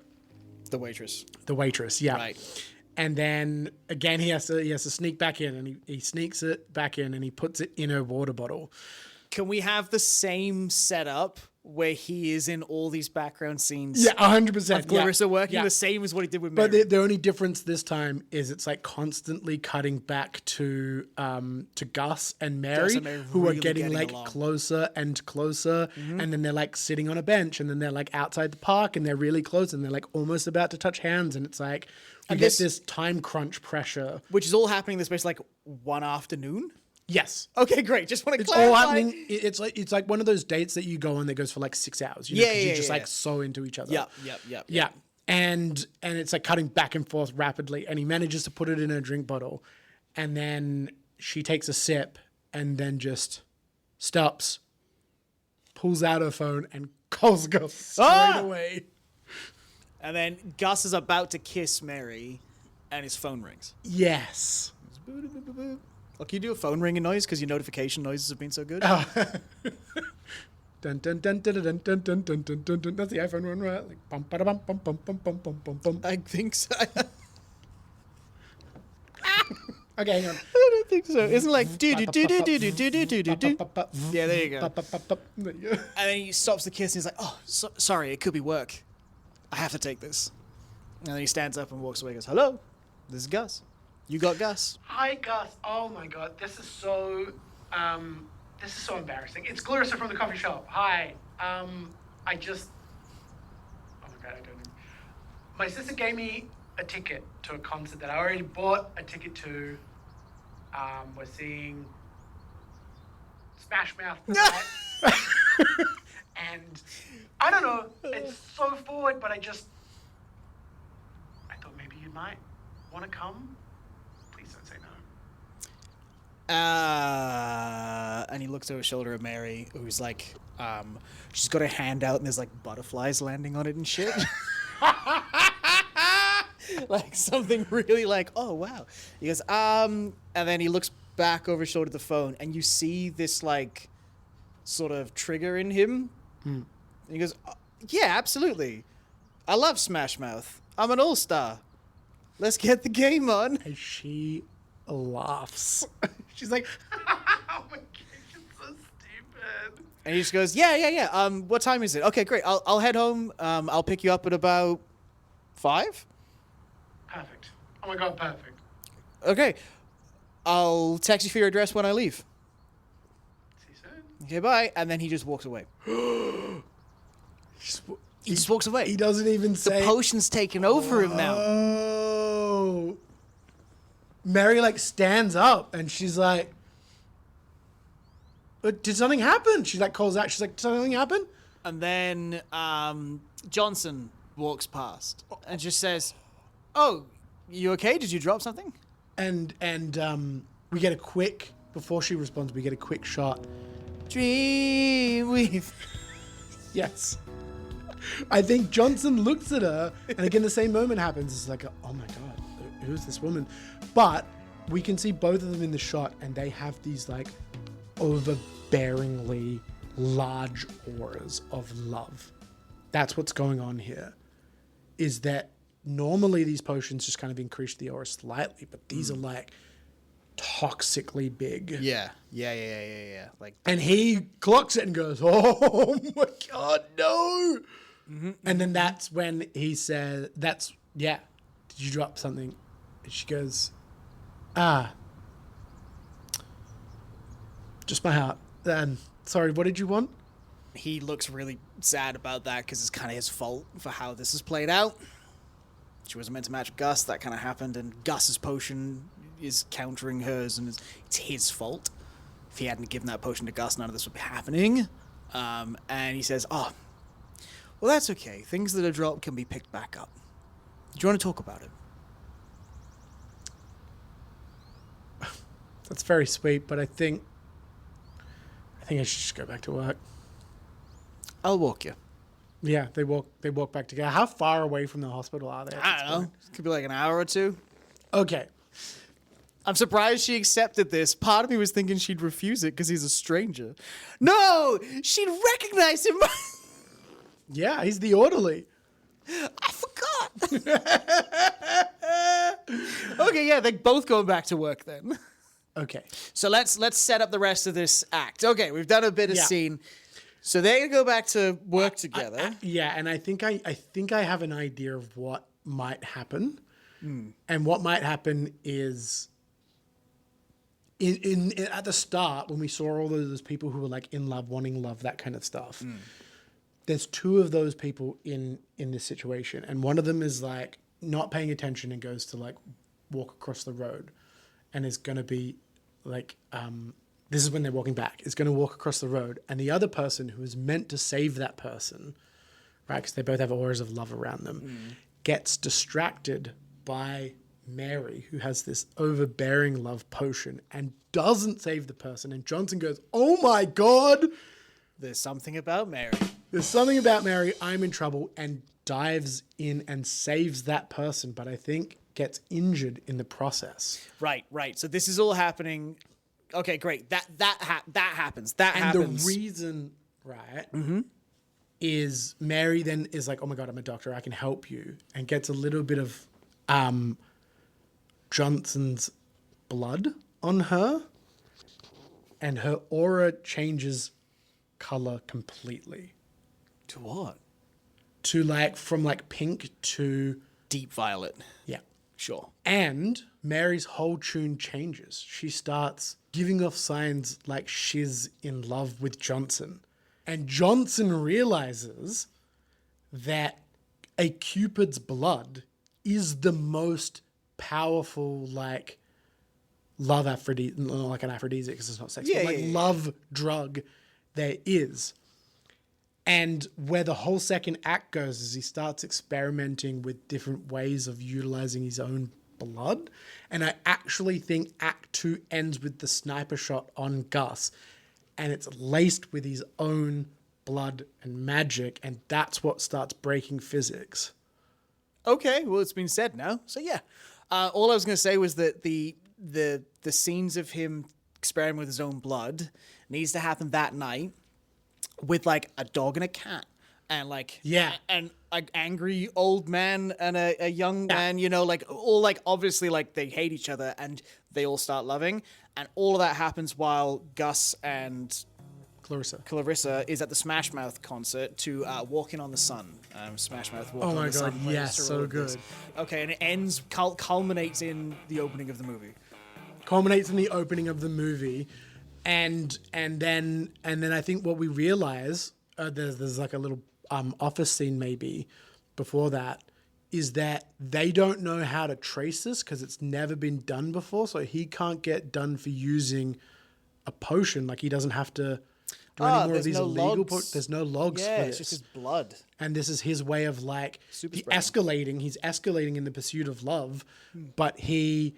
The waitress. yeah. Right. And then again, he has to sneak back in, and he sneaks it back in, and he puts it in her water bottle. Can we have the same setup where he is in all these background scenes? Yeah, 100%. Of Clarissa working the same as what he did with Mary. But the only difference this time is it's like constantly cutting back to Gus and Mary, who really are getting like along. closer and closer, and then they're like sitting on a bench, and then they're like outside the park, and they're really close, and they're like almost about to touch hands, and it's like you get this time crunch pressure, which is all happening in the space like one afternoon. Yes. Okay, great. Just want to It's clarify. all happening. It's like one of those dates that you go on that goes for like 6 hours. You know, 'cause you're just like so into each other. Yep. Yeah. And it's like cutting back and forth rapidly, and he manages to put it in her drink bottle, and then she takes a sip and then just stops, pulls out her phone, and calls Gus straight away. And then Gus is about to kiss Mary, and his phone rings. Yes. Oh, can you do a phone ringing noise because your notification noises have been so good? Dun dun dun dun dun dun dun dun dun dun dun dun. That's the iPhone one, right? Like bum ba bum bum bum bum bum bum bum bum. I think so. Okay, hang on. I don't think so. Isn't it like do do do do do do do do do do? Yeah, there you go. There you go. And then he stops the kiss and he's like, "Oh, sorry, it could be work. I have to take this." And then he stands up and walks away. And goes, "Hello, this is Gus. You got Gus." Hi, Gus. Oh my God, this is so embarrassing. It's Clarissa from the coffee shop. Hi. Oh my God, I don't know. My sister gave me a ticket to a concert that I already bought a ticket to. We're seeing Smash Mouth tonight. And I don't know, it's so forward, but I thought maybe you might want to come. Please don't say no. And he looks over his shoulder at Mary, who's like, she's got her hand out and there's like butterflies landing on it and shit. Like something really like, oh wow. He goes, and then he looks back over his shoulder at the phone, and you see this like sort of trigger in him. And he goes, yeah, absolutely. I love Smash Mouth. I'm an all-star. Let's get the game on. And she laughs. She's like, oh my God, you're so stupid. And he just goes, yeah. What time is it? Okay, great. I'll head home. I'll pick you up at about 5. Perfect. Oh my God, perfect. Okay. I'll text you for your address when I leave. See you soon. Okay, bye. And then he just walks away. He just walks away. He doesn't even say. The potion's taken over him now. Oh. Mary like stands up and she's like, did something happen? She like calls out. She's like, did something happen? And then Johnson walks past and just says, "Oh, you okay? Did you drop something?" And we get a quick, before she responds, we get a quick shot. Dreamweave. Yes. I think Johnson looks at her, and again, the same moment happens. It's like, oh my God, who's this woman? But we can see both of them in the shot, and they have these like overbearingly large auras of love. That's what's going on here. Is that normally these potions just kind of increase the aura slightly, but these are like toxically big. Yeah. Like, and he clocks it and goes, "Oh my God, no!" And then that's when he says, "Did you drop something?" And she goes, "Just my heart." Sorry, what did you want? He looks really sad about that because it's kind of his fault for how this has played out. She wasn't meant to match Gus. That kind of happened, and Gus's potion is countering hers, and it's his fault. If he hadn't given that potion to Gus, none of this would be happening. And he says, "Oh, well, that's okay. Things that are dropped can be picked back up. Do you want to talk about it?" That's very sweet, but I think I should just go back to work. I'll walk you. Yeah, they walk back together. How far away from the hospital are they? I don't know. It could be like an hour or two. Okay. I'm surprised she accepted this. Part of me was thinking she'd refuse it because he's a stranger. No! She'd recognize him! Yeah, he's the orderly. I forgot! Okay, yeah, they're both going back to work then. Okay. So let's set up the rest of this act. Okay, we've done a bit of Yeah. scene. So they're going to go back to work together. Yeah, and I think I have an idea of what might happen. And what might happen is in at the start when we saw all those people who were like in love, wanting love, that kind of stuff. There's two of those people in this situation, and one of them is like not paying attention and goes to like walk across the road, and is going to be like this is when they're walking back, is going to walk across the road, and the other person who is meant to save that person, right, because they both have auras of love around them, gets distracted by Mary, who has this overbearing love potion and doesn't save the person. And Johnson goes, "Oh my God, There's something about Mary. there's something about Mary, I'm in trouble," and dives in and saves that person, but I think gets injured in the process. Right. So this is all happening. Okay, great. That happens. That And happens. the reason, right, is Mary then is like, "Oh my God, I'm a doctor, I can help you," and gets a little bit of Johnson's blood on her, and her aura changes color completely To what? to like from like pink to Deep violet. yeah. Sure. And Mary's whole tune changes. She starts giving off signs like she's in love with Johnson. And Johnson realizes that a Cupid's blood is the most powerful, like, love aphrodisiac, not like an aphrodisiac because it's not sex, but like love drug there is. And where the whole second act goes is he starts experimenting with different ways of utilizing his own blood. And I actually think Act 2 ends with the sniper shot on Gus. And it's laced with his own blood and magic. And that's what starts breaking physics. Okay, well, it's been said now. So yeah, all I was going to say was that the scenes of him experimenting with his own blood needs to happen that night with like a dog and a cat and like and an angry old man and a young man, you know, like all like obviously like they hate each other and they all start loving, and all of that happens while Gus and Clarissa is at the Smash Mouth concert to Walking on the Sun. Smash Mouth Walking on the Sun. Oh my God, yes, so good. Okay, and it ends, culminates in the opening of the movie. Culminates in the opening of the movie. And then I think what we realize, there's like a little office scene maybe before that, is that they don't know how to trace this because it's never been done before. So he can't get done for using a potion. Like he doesn't have to do any more of these illegal potions. There's no logs for this. It's just his blood. And this is his way of like he's escalating in the pursuit of love, but he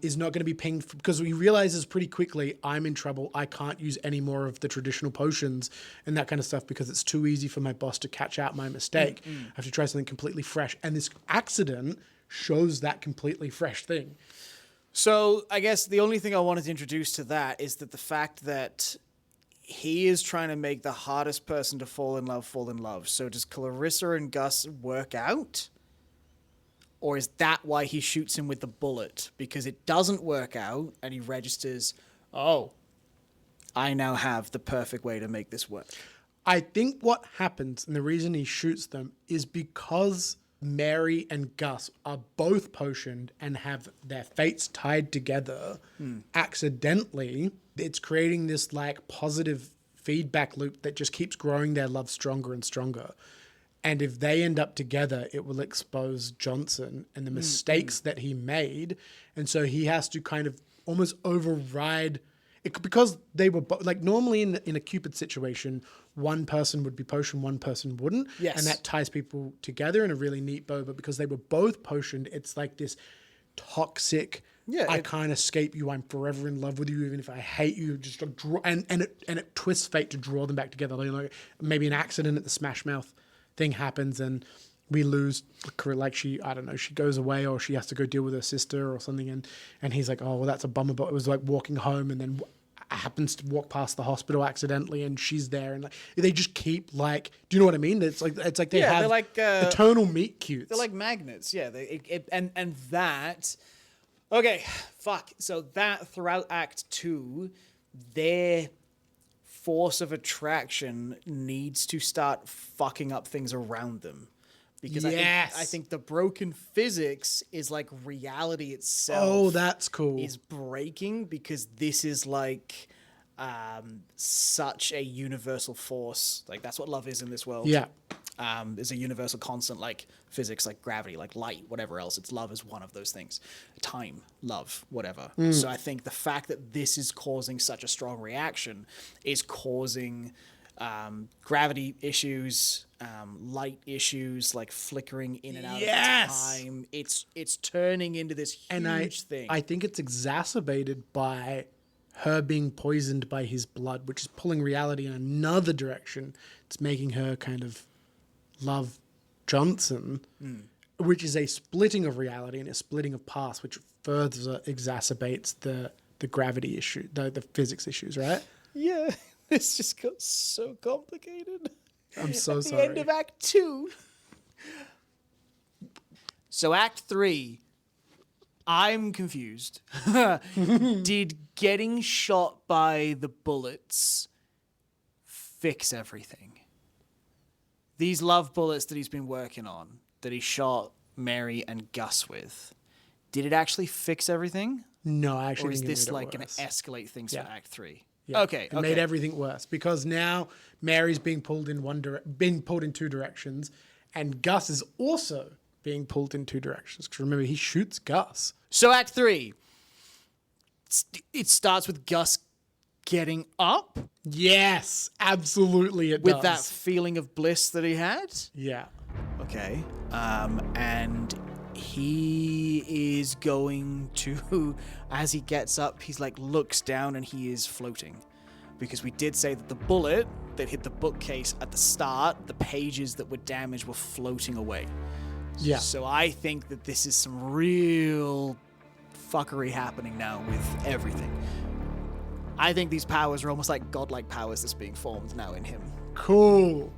is not going to be pinged because he realizes pretty quickly, I'm in trouble. I can't use any more of the traditional potions and that kind of stuff because it's too easy for my boss to catch out my mistake. I have to try something completely fresh. And this accident shows that completely fresh thing. So I guess the only thing I wanted to introduce to that is that the fact that he is trying to make the hardest person to fall in love. So does Clarissa and Gus work out? Or is that why he shoots him with the bullet? Because it doesn't work out and he registers, oh, I now have the perfect way to make this work. I think what happens, and the reason he shoots them, is because Mary and Gus are both potioned and have their fates tied together accidentally, it's creating this like positive feedback loop that just keeps growing their love stronger and stronger. And if they end up together, it will expose Johnson and the mistakes that he made. And so he has to kind of almost override it, because they were like normally in a Cupid situation, one person would be potioned, one person wouldn't. Yes. And that ties people together in a really neat bow. But because they were both potioned, it's like this toxic, I can't escape you. I'm forever in love with you, even if I hate you. Just draw, and it twists fate to draw them back together. Like maybe an accident at the Smash Mouth thing happens and we lose, like she goes away or she has to go deal with her sister or something, and he's like, oh well, that's a bummer, but it was like walking home and then happens to walk past the hospital accidentally and she's there, and like they just keep like, do you know what I mean? It's like they have they're like eternal meet cutes. They're like magnets. Yeah, and that. Okay, fuck. So that throughout Act 2, their force of attraction needs to start fucking up things around them. Because I think the broken physics is like reality itself. Oh, that's cool. Is breaking because this is like such a universal force. Like that's what love is in this world. Yeah. Is a universal constant like physics, like gravity, like light, whatever else. It's love is one of those things. Time, love, whatever. So I think the fact that this is causing such a strong reaction is causing gravity issues, light issues, like flickering in and out of time. It's turning into this huge thing. I think it's exacerbated by her being poisoned by his blood, which is pulling reality in another direction. It's making her kind of love Johnson, which is a splitting of reality and a splitting of past, which further exacerbates the gravity issue, the physics issues, right? Yeah, this just got so complicated. I'm so At sorry. the end of Act 2. So Act 3, I'm confused. Did getting shot by the bullets fix everything? These love bullets that he's been working on, that he shot Mary and Gus with, did it actually fix everything? No, I actually Or is think this it like made it going to worse. escalate things for Act 3? Yeah. Okay. It made everything worse because now Mary's being pulled in two directions, and Gus is also being pulled in two directions. Because remember, he shoots Gus. So Act 3, it starts with Gus getting up Yes, absolutely it with does. that feeling of bliss that he had. Yeah. Okay. And he is going to, as he gets up, he's like looks down and he is floating. Because we did say that the bullet that hit the bookcase at the start, the pages that were damaged were floating away. Yeah. So I think that this is some real fuckery happening now with everything. I think these powers are almost like godlike powers that's being formed now in him. Cool.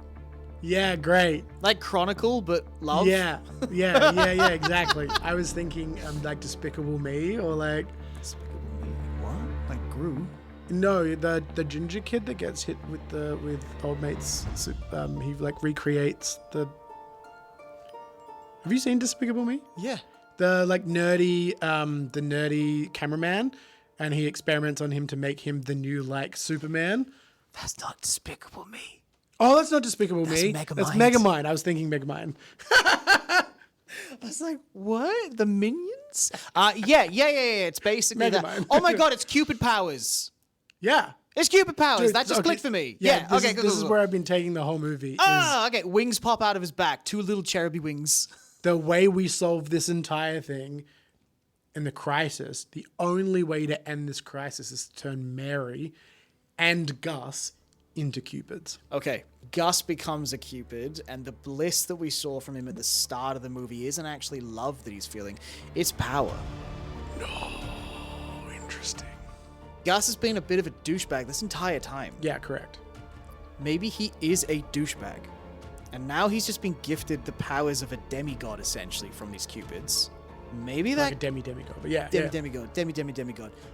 Yeah, great. Like Chronicle, but love? Yeah, exactly. I was thinking like Despicable Me or like... Despicable Me? What? Like Gru? No, the ginger kid that gets hit with old mates. He like recreates the... Have you seen Despicable Me? Yeah. The like nerdy cameraman, and he experiments on him to make him the new like Superman. That's not Despicable Me. Oh, that's not Despicable Me. Megamind. That's Megamind. I was thinking Megamind. I was like, what? The Minions? Yeah. It's basically that. Megamind. Oh my god, it's Cupid powers. Yeah. It's Cupid powers. Dude, That just okay. clicked for me. Yeah. Okay, This is where I've been taking the whole movie. Okay. Wings pop out of his back. Two little cheruby wings. The way we solve this entire thing in the crisis, the only way to end this crisis is to turn Mary and Gus into Cupids. Okay, Gus becomes a Cupid, and the bliss that we saw from him at the start of the movie isn't actually love that he's feeling, it's power. Oh, interesting. Gus has been a bit of a douchebag this entire time. Yeah, correct. Maybe he is a douchebag. And now he's just been gifted the powers of a demigod, essentially, from these Cupids. Maybe that... Like a demigod, but yeah. Demigod.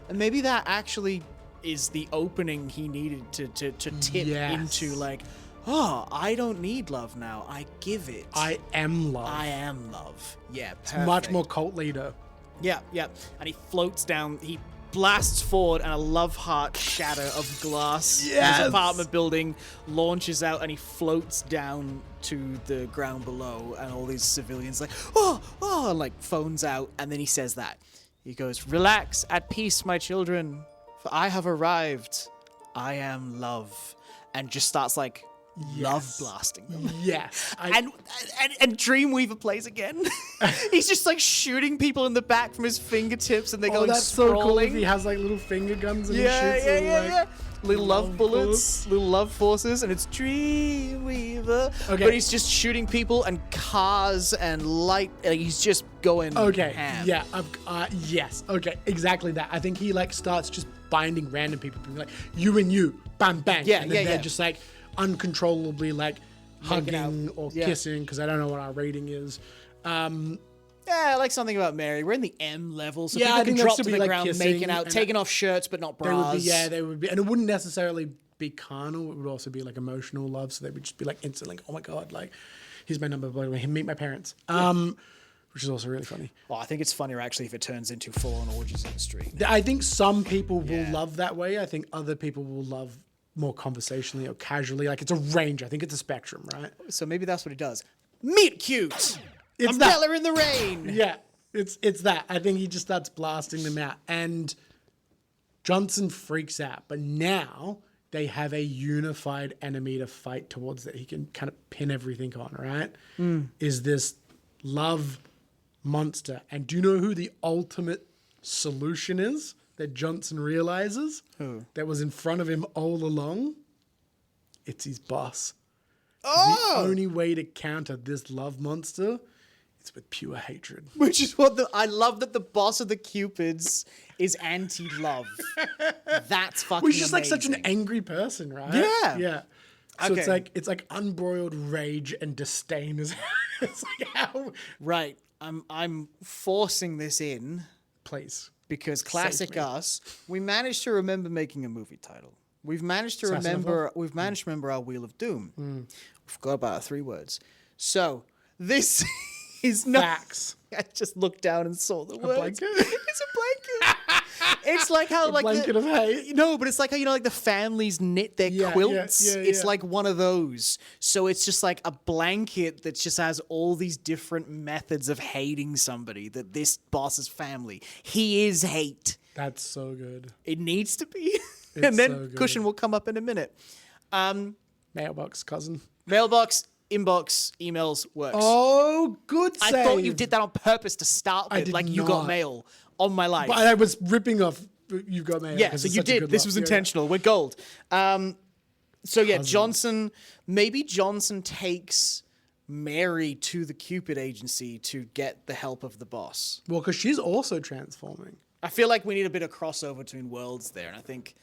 And maybe that actually is the opening he needed to tip into, like, oh, I don't need love now. I give it. I am love. I am love. Yeah, perfect. Much more cult leader. Yeah, yeah. And he floats down, he blasts forward, and a love heart shatter of glass in Yes! his apartment building launches out, and he floats down to the ground below, and all these civilians like, oh, and like phones out, and then he says that. He goes, relax, at peace, my children, for I have arrived. I am love. And just starts like love blasting them. Yes. And Dreamweaver plays again. He's just like shooting people in the back from his fingertips, and they're going that's so cool. sprawling. If he has like little finger guns and he shoots Yeah. Little love love bullets, bullets. little love forces, and it's Dreamweaver. Okay. But he's just shooting people and cars and light. Like, he's just going ham. Yeah. Yes. Okay. Exactly that. I think he like starts just binding random people, being like you and you, bam, bang. Yeah, and then yeah, they're yeah. just like uncontrollably like Making hugging out. or Yeah. kissing, because I don't know what our rating is. Yeah, I like something about Mary. We're in the M level, so Yeah, people I can think that drop should to be, the like, ground, kissing making out, and taking off shirts but not They would bras. be, they would be, and it wouldn't necessarily be carnal. It would also be like emotional love. So they would just be like instantly, like, oh my god, like here's my number, by the way, meet my parents. Which is also really funny. Well, I think it's funnier actually if it turns into full-on orgies in the street. I think some people will Yeah. love that way. I think other people will love more conversationally or casually. Like it's a range. I think it's a spectrum, right? So maybe that's what he does. Meet cute. It's Umbrella in the rain. Yeah, it's that. I think he just starts blasting them out, and Johnson freaks out. But now they have a unified enemy to fight towards that he can kind of pin everything on. Right? Is this love monster? And do you know who the ultimate solution is that Johnson realizes? Who? That was in front of him all along? It's his boss. Oh! The only way to counter this love monster is with pure hatred. Which is what I love that the boss of the Cupids is anti-love. That's fucking Which is like such an amazing. angry person, right? Yeah. Yeah. So Okay. it's like unbroiled rage and disdain is it's like how Right. I'm forcing this in please. because classic Safely. us, we managed to remember making a movie title. We've managed to Assassination of remember our Wheel of Doom. We forgot about our 3 words. So this is not Facts. I just looked down and saw the words. blanket? It's a blanket. It's like how like blanket of hate. No, but it's like how like the families knit their Yeah, quilts. yeah, It's yeah. like one of those. So it's just like a blanket that just has all these different methods of hating somebody. That this boss's family, he is hate. That's so good. It needs to be. It's And then so good. cushion will come up in a minute. Mailbox cousin. Mailbox, inbox, emails works. Oh, good I save. thought you did that on purpose to start I with, did like you got not. mail on my life. But I was ripping off you got mail. Yeah, 'cause so it's you such a did. good This laugh. was Yeah, yeah. intentional. We're gold. So yeah, maybe Johnson takes Mary to the Cupid agency to get the help of the boss. Well, because she's also transforming. I feel like we need a bit of crossover between worlds there, and I think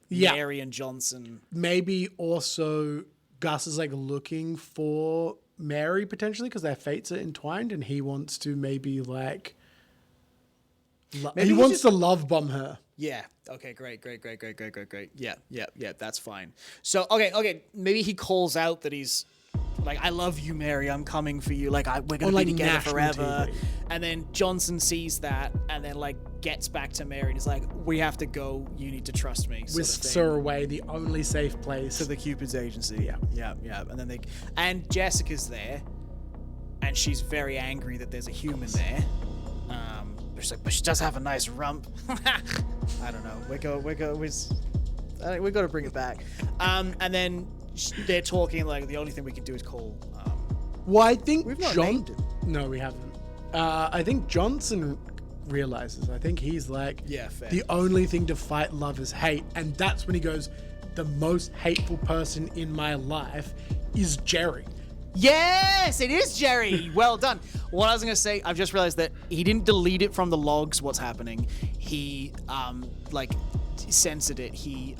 Yeah. Mary and Johnson. Maybe also Gus is like looking for Mary potentially because their fates are entwined, and he wants to maybe like Maybe he he's wants just- to love bomb her. Yeah. Okay. Great. Yeah. That's fine. So okay. Maybe he calls out that he's like, "I love you, Mary. I'm coming for you. Like, we're gonna On, be like, together national forever." TV. And then Johnson sees that, and then like gets back to Mary and is like, "We have to go. You need to trust me." sort of Whisks thing. her away, the only safe place. To the Cupid's agency. Yeah. And then and Jessica's there, and she's very angry that there's a human there. She's like, but she does have a nice rump. I don't know. We got to bring it back. And then they're talking like the only thing we can do is call. Well, I think We've not named him. No, we haven't. I think Johnson realizes. I think he's like, Yeah, fair. the only thing to fight love is hate, and that's when he goes, the most hateful person in my life is Jerry. Yes, it is Jerry. Well done. What I was gonna say, I've just realized that he didn't delete it from the logs. What's happening? He censored it. He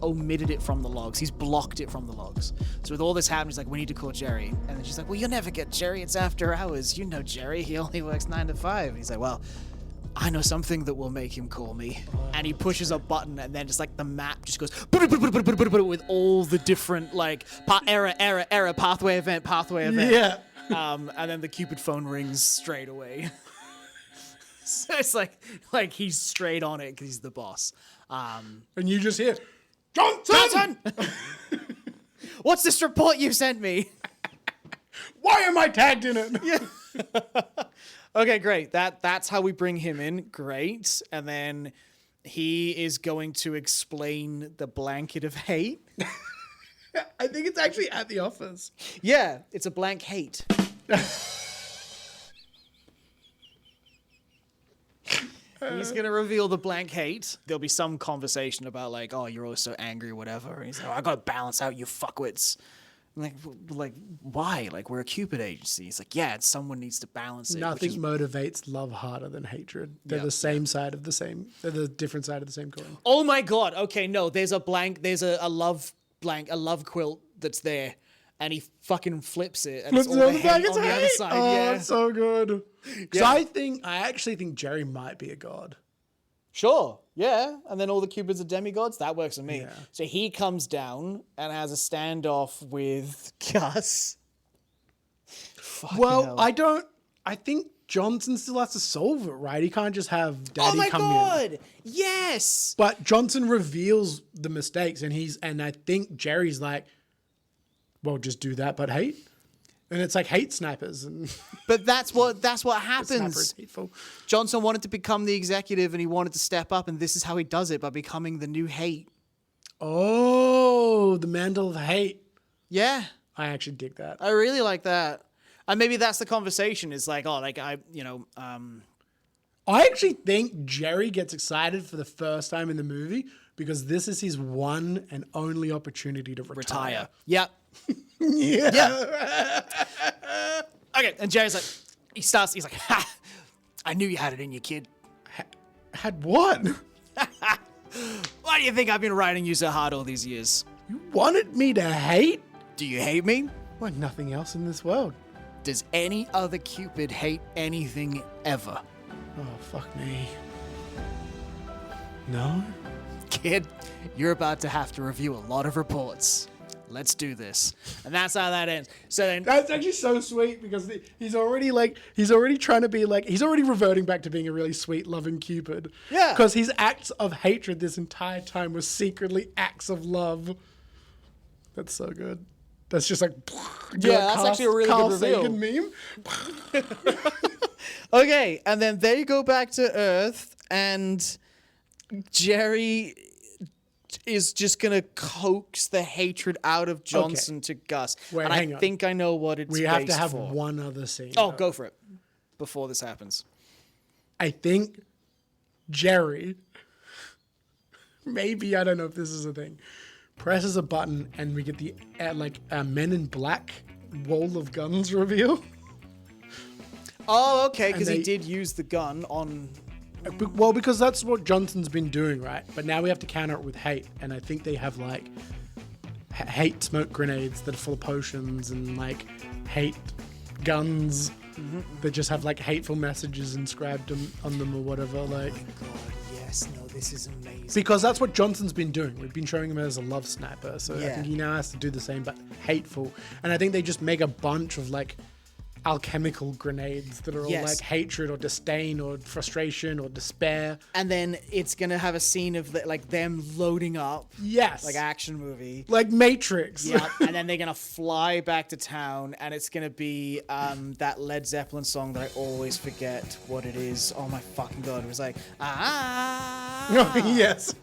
omitted it from the logs. He's blocked it from the logs. So with all this happening, he's like, we need to call Jerry. And then she's like, well, you'll never get Jerry. It's after hours. You know Jerry. He only works 9 to 5. And he's like, well, I know something that will make him call me. And he pushes a button, and then just like the map just goes with all the different like error, pathway event. Yeah. And then the Cupid phone rings straight away. So it's like he's straight on it because he's the boss. And you just hear, Johnson! What's this report you sent me? Why am I tagged in it? Yeah. Okay, great. That's how we bring him in. Great. And then he is going to explain the blanket of hate. I think it's actually at the office. Yeah, it's a blank hate. He's going to reveal the blank hate. There'll be some conversation about like, oh, you're always so angry or whatever. And he's like, oh, I got to balance out you fuckwits. I'm like, why? Like, we're a Cupid agency. He's like, yeah, someone needs to balance it. Nothing motivates love harder than hatred. They're the same side of the same, they're the different side of the same coin. Oh my God. Okay, no, there's a love blank, a love quilt that's there. And he fucking flips it. And it's all the hate on the other side. Oh, yeah. it's so good. Because Yeah. I actually think Jerry might be a god. Sure, yeah. And then all the Cupids are demigods. That works for me. Yeah. So he comes down and has a standoff with Gus. Fucking hell. I think Johnson still has to solve it, right? He can't just have Daddy Oh my come God! in. Yes! But Johnson reveals the mistakes, and I think Jerry's like, well, just do that, but hate. And it's like hate snipers. And But that's what sniper happens. is hateful. Johnson wanted to become the executive and he wanted to step up, and this is how he does it, by becoming the new hate. Oh, the mantle of hate. Yeah. I actually dig that. I really like that. And maybe that's the conversation, is like, oh, like I actually think Jerry gets excited for the first time in the movie because this is his one and only opportunity to retire. Yep. Yeah. Okay, and Jerry's like, he's like, ha! I knew you had it in you, kid. Had what? Why do you think I've been riding you so hard all these years? You wanted me to hate? Do you hate me? Like nothing else in this world. Does any other Cupid hate anything ever? Oh, fuck me. No? Kid, you're about to have to review a lot of reports. Let's do this. And that's how that ends. So then, That's actually so sweet because he's already trying to be like, he's already reverting back to being a really sweet, loving Cupid. Yeah. Because his acts of hatred this entire time was secretly acts of love. That's so good. That's just like, yeah, that's actually a really Carl good reveal. Sagan meme. Okay, and then they go back to Earth, and Jerry is just gonna coax the hatred out of Johnson to Gus. Wait, and hang I on. think I know what it's We have to based have for. one other scene. Oh, though. go for it. Before this happens. I think Jerry, maybe, I don't know if this is a thing, presses a button and we get the Men in Black wall of guns reveal. Oh, okay, because he they- did use the gun on... Well, because that's what Johnson's been doing, right? But now we have to counter it with hate. And I think they have like hate smoke grenades that are full of potions and like hate guns that just have like hateful messages inscribed on them or whatever. Like, Oh my God, yes, no, this is amazing. because that's what Johnson's been doing. We've been showing him as a love sniper. So I Yeah. think he now has to do the same, but hateful. And I think they just make a bunch of like alchemical grenades that are all Yes. like hatred or disdain or frustration or despair. And then it's gonna have a scene of like them loading up, Yes. like action movie. Like Matrix. Yeah, and then they're gonna fly back to town, and it's gonna be that Led Zeppelin song that I always forget what it is. Oh my fucking God! It was like Yes.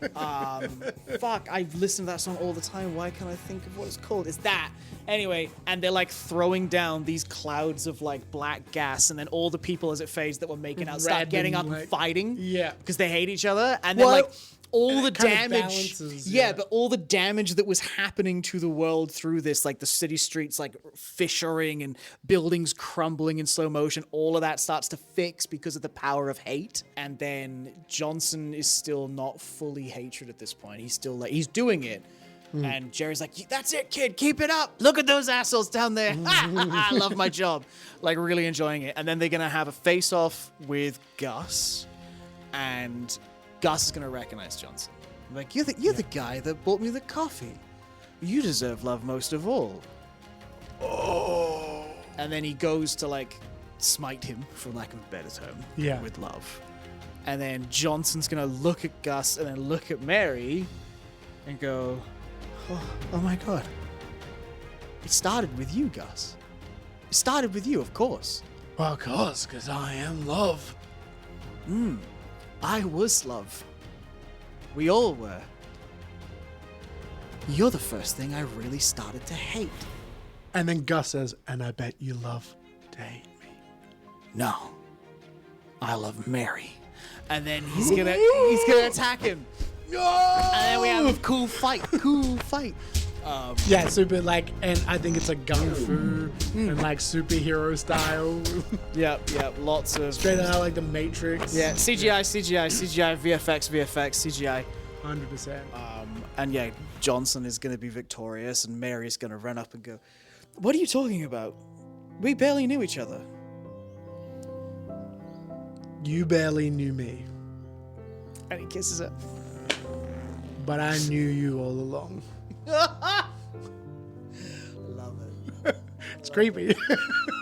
fuck. I listen to that song all the time. Why can't I think of what it's called? It's that. Anyway, and they're like throwing down these clouds of like black gas, and then all the people as it fades that were making out start Red getting and, up and like- fighting. Yeah. because they hate each other, and then Well, like all the it kind of damage. balances, Yeah, yeah. but all the damage that was happening to the world through this, like the city streets like fissuring and buildings crumbling in slow motion, all of that starts to fix because of the power of hate. And then Johnson is still not fully hatred at this point. He's still like, he's doing it. And Jerry's like, that's it, kid, keep it up. Look at those assholes down there. I love my job. Like really enjoying it. And then they're going to have a face-off with Gus. and Gus is gonna recognize Johnson. Like, you're the guy that bought me the coffee. You deserve love most of all. Oh. And then he goes to like smite him, for lack of a better term, with love. And then Johnson's gonna look at Gus and then look at Mary and go, oh my God. It started with you, Gus. It started with you, of course. Well, of course, because I am love. I was love. We all were. You're the first thing I really started to hate. And then Gus says, and I bet you love to hate me. No. I love Mary. And then he's gonna attack him. No! And then we have a cool fight. Yeah, super like, and I think it's like gung fu and like superhero style. Yep, lots of Straight out like the Matrix. Yeah, CGI, VFX, CGI. 100%. And yeah, Johnson is gonna be victorious, and Mary's gonna run up and go, "What are you talking about? We barely knew each other." You barely knew me. And he kisses her. But I knew you all along. Love it. It's creepy.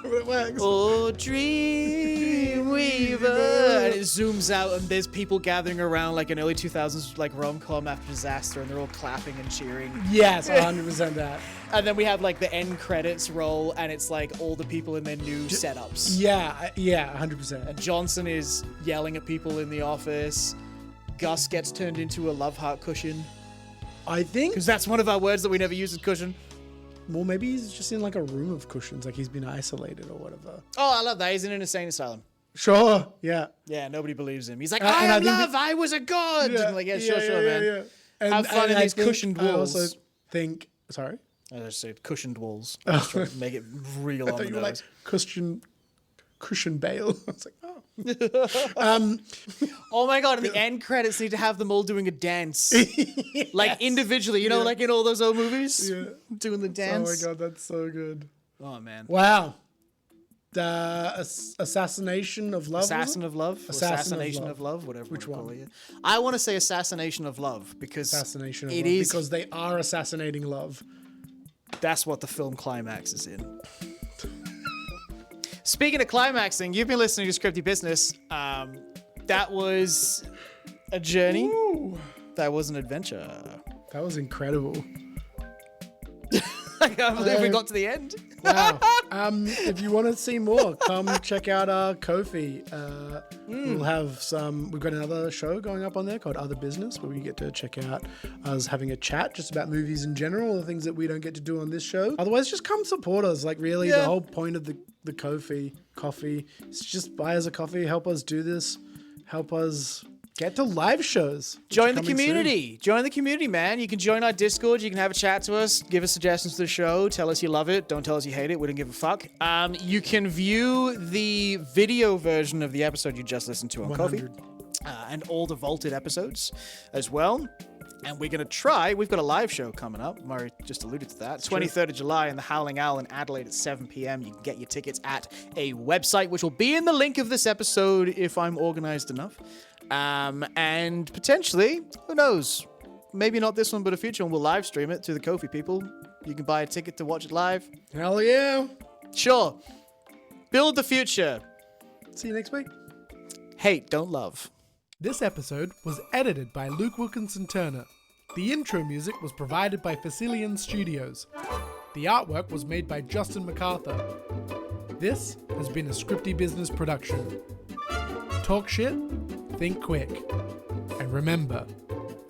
But it works. Oh, dream weaver. And it zooms out, and there's people gathering around like an early 2000s like rom-com after disaster, and they're all clapping and cheering. Yes, 100% that. And then we have like the end credits roll, and it's like all the people in their new setups. Yeah, 100%. And Johnson is yelling at people in the office. Gus gets turned into a love heart cushion. I think... Because that's one of our words that we never use as cushion. Well, maybe he's just in like a room of cushions, like he's been isolated or whatever. Oh, I love that. He's in an insane asylum. Sure, yeah. Yeah, nobody believes him. He's like, I am love, I was a god. Yeah, I'm like, yeah, sure, man. Yeah. And, have fun in these cushioned walls. I also think... Sorry? I just said cushioned walls. I was trying to make it real on the You were like, nose. cushion bail. I was like, oh. Oh my god, and the end credits need to have them all doing a dance. Yes. Like individually, you know, like in all those old movies? Yeah. Doing the dance. Oh my god, that's so good. Oh man. Wow. The Assassination of Love? Assassination of Love, whatever. Which one? Call it. I want to say Assassination of Love because Assassination of it Love. is Because they are assassinating love. That's what the film climax is in. Speaking of climaxing, you've been listening to Scripty Business. That was a journey. Ooh. That was an adventure. That was incredible. I can't believe we got to the end. Wow. If you want to see more, come check out our Ko-fi. We'll have we've got another show going up on there called Other Business, where we get to check out us having a chat just about movies in general, the things that we don't get to do on this show. Otherwise, just come support us. Like really, the whole point of the Ko-fi coffee is just buy us a coffee, help us do this, help us get to live shows. Join the community. Soon. Join the community, man. You can join our Discord. You can have a chat to us. Give us suggestions to the show. Tell us you love it. Don't tell us you hate it. We don't give a fuck. You can view the video version of the episode you just listened to on Ko-fi. And all the vaulted episodes as well. And we're going to try, we've got a live show coming up. Murray just alluded to that. 23rd of July in the Howling Owl in Adelaide at 7 p.m. You can get your tickets at a website, which will be in the link of this episode if I'm organized enough. And potentially, who knows? Maybe not this one, but a future one. We'll live stream it to the Ko-fi people. You can buy a ticket to watch it live. Hell yeah. Sure. Build the future. See you next week. Hate, don't love. This episode was edited by Luke Wilkinson Turner. The intro music was provided by Facilian Studios. The artwork was made by Justin MacArthur. This has been a Scripty Business production. Talk shit, think quick. And remember,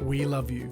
we love you.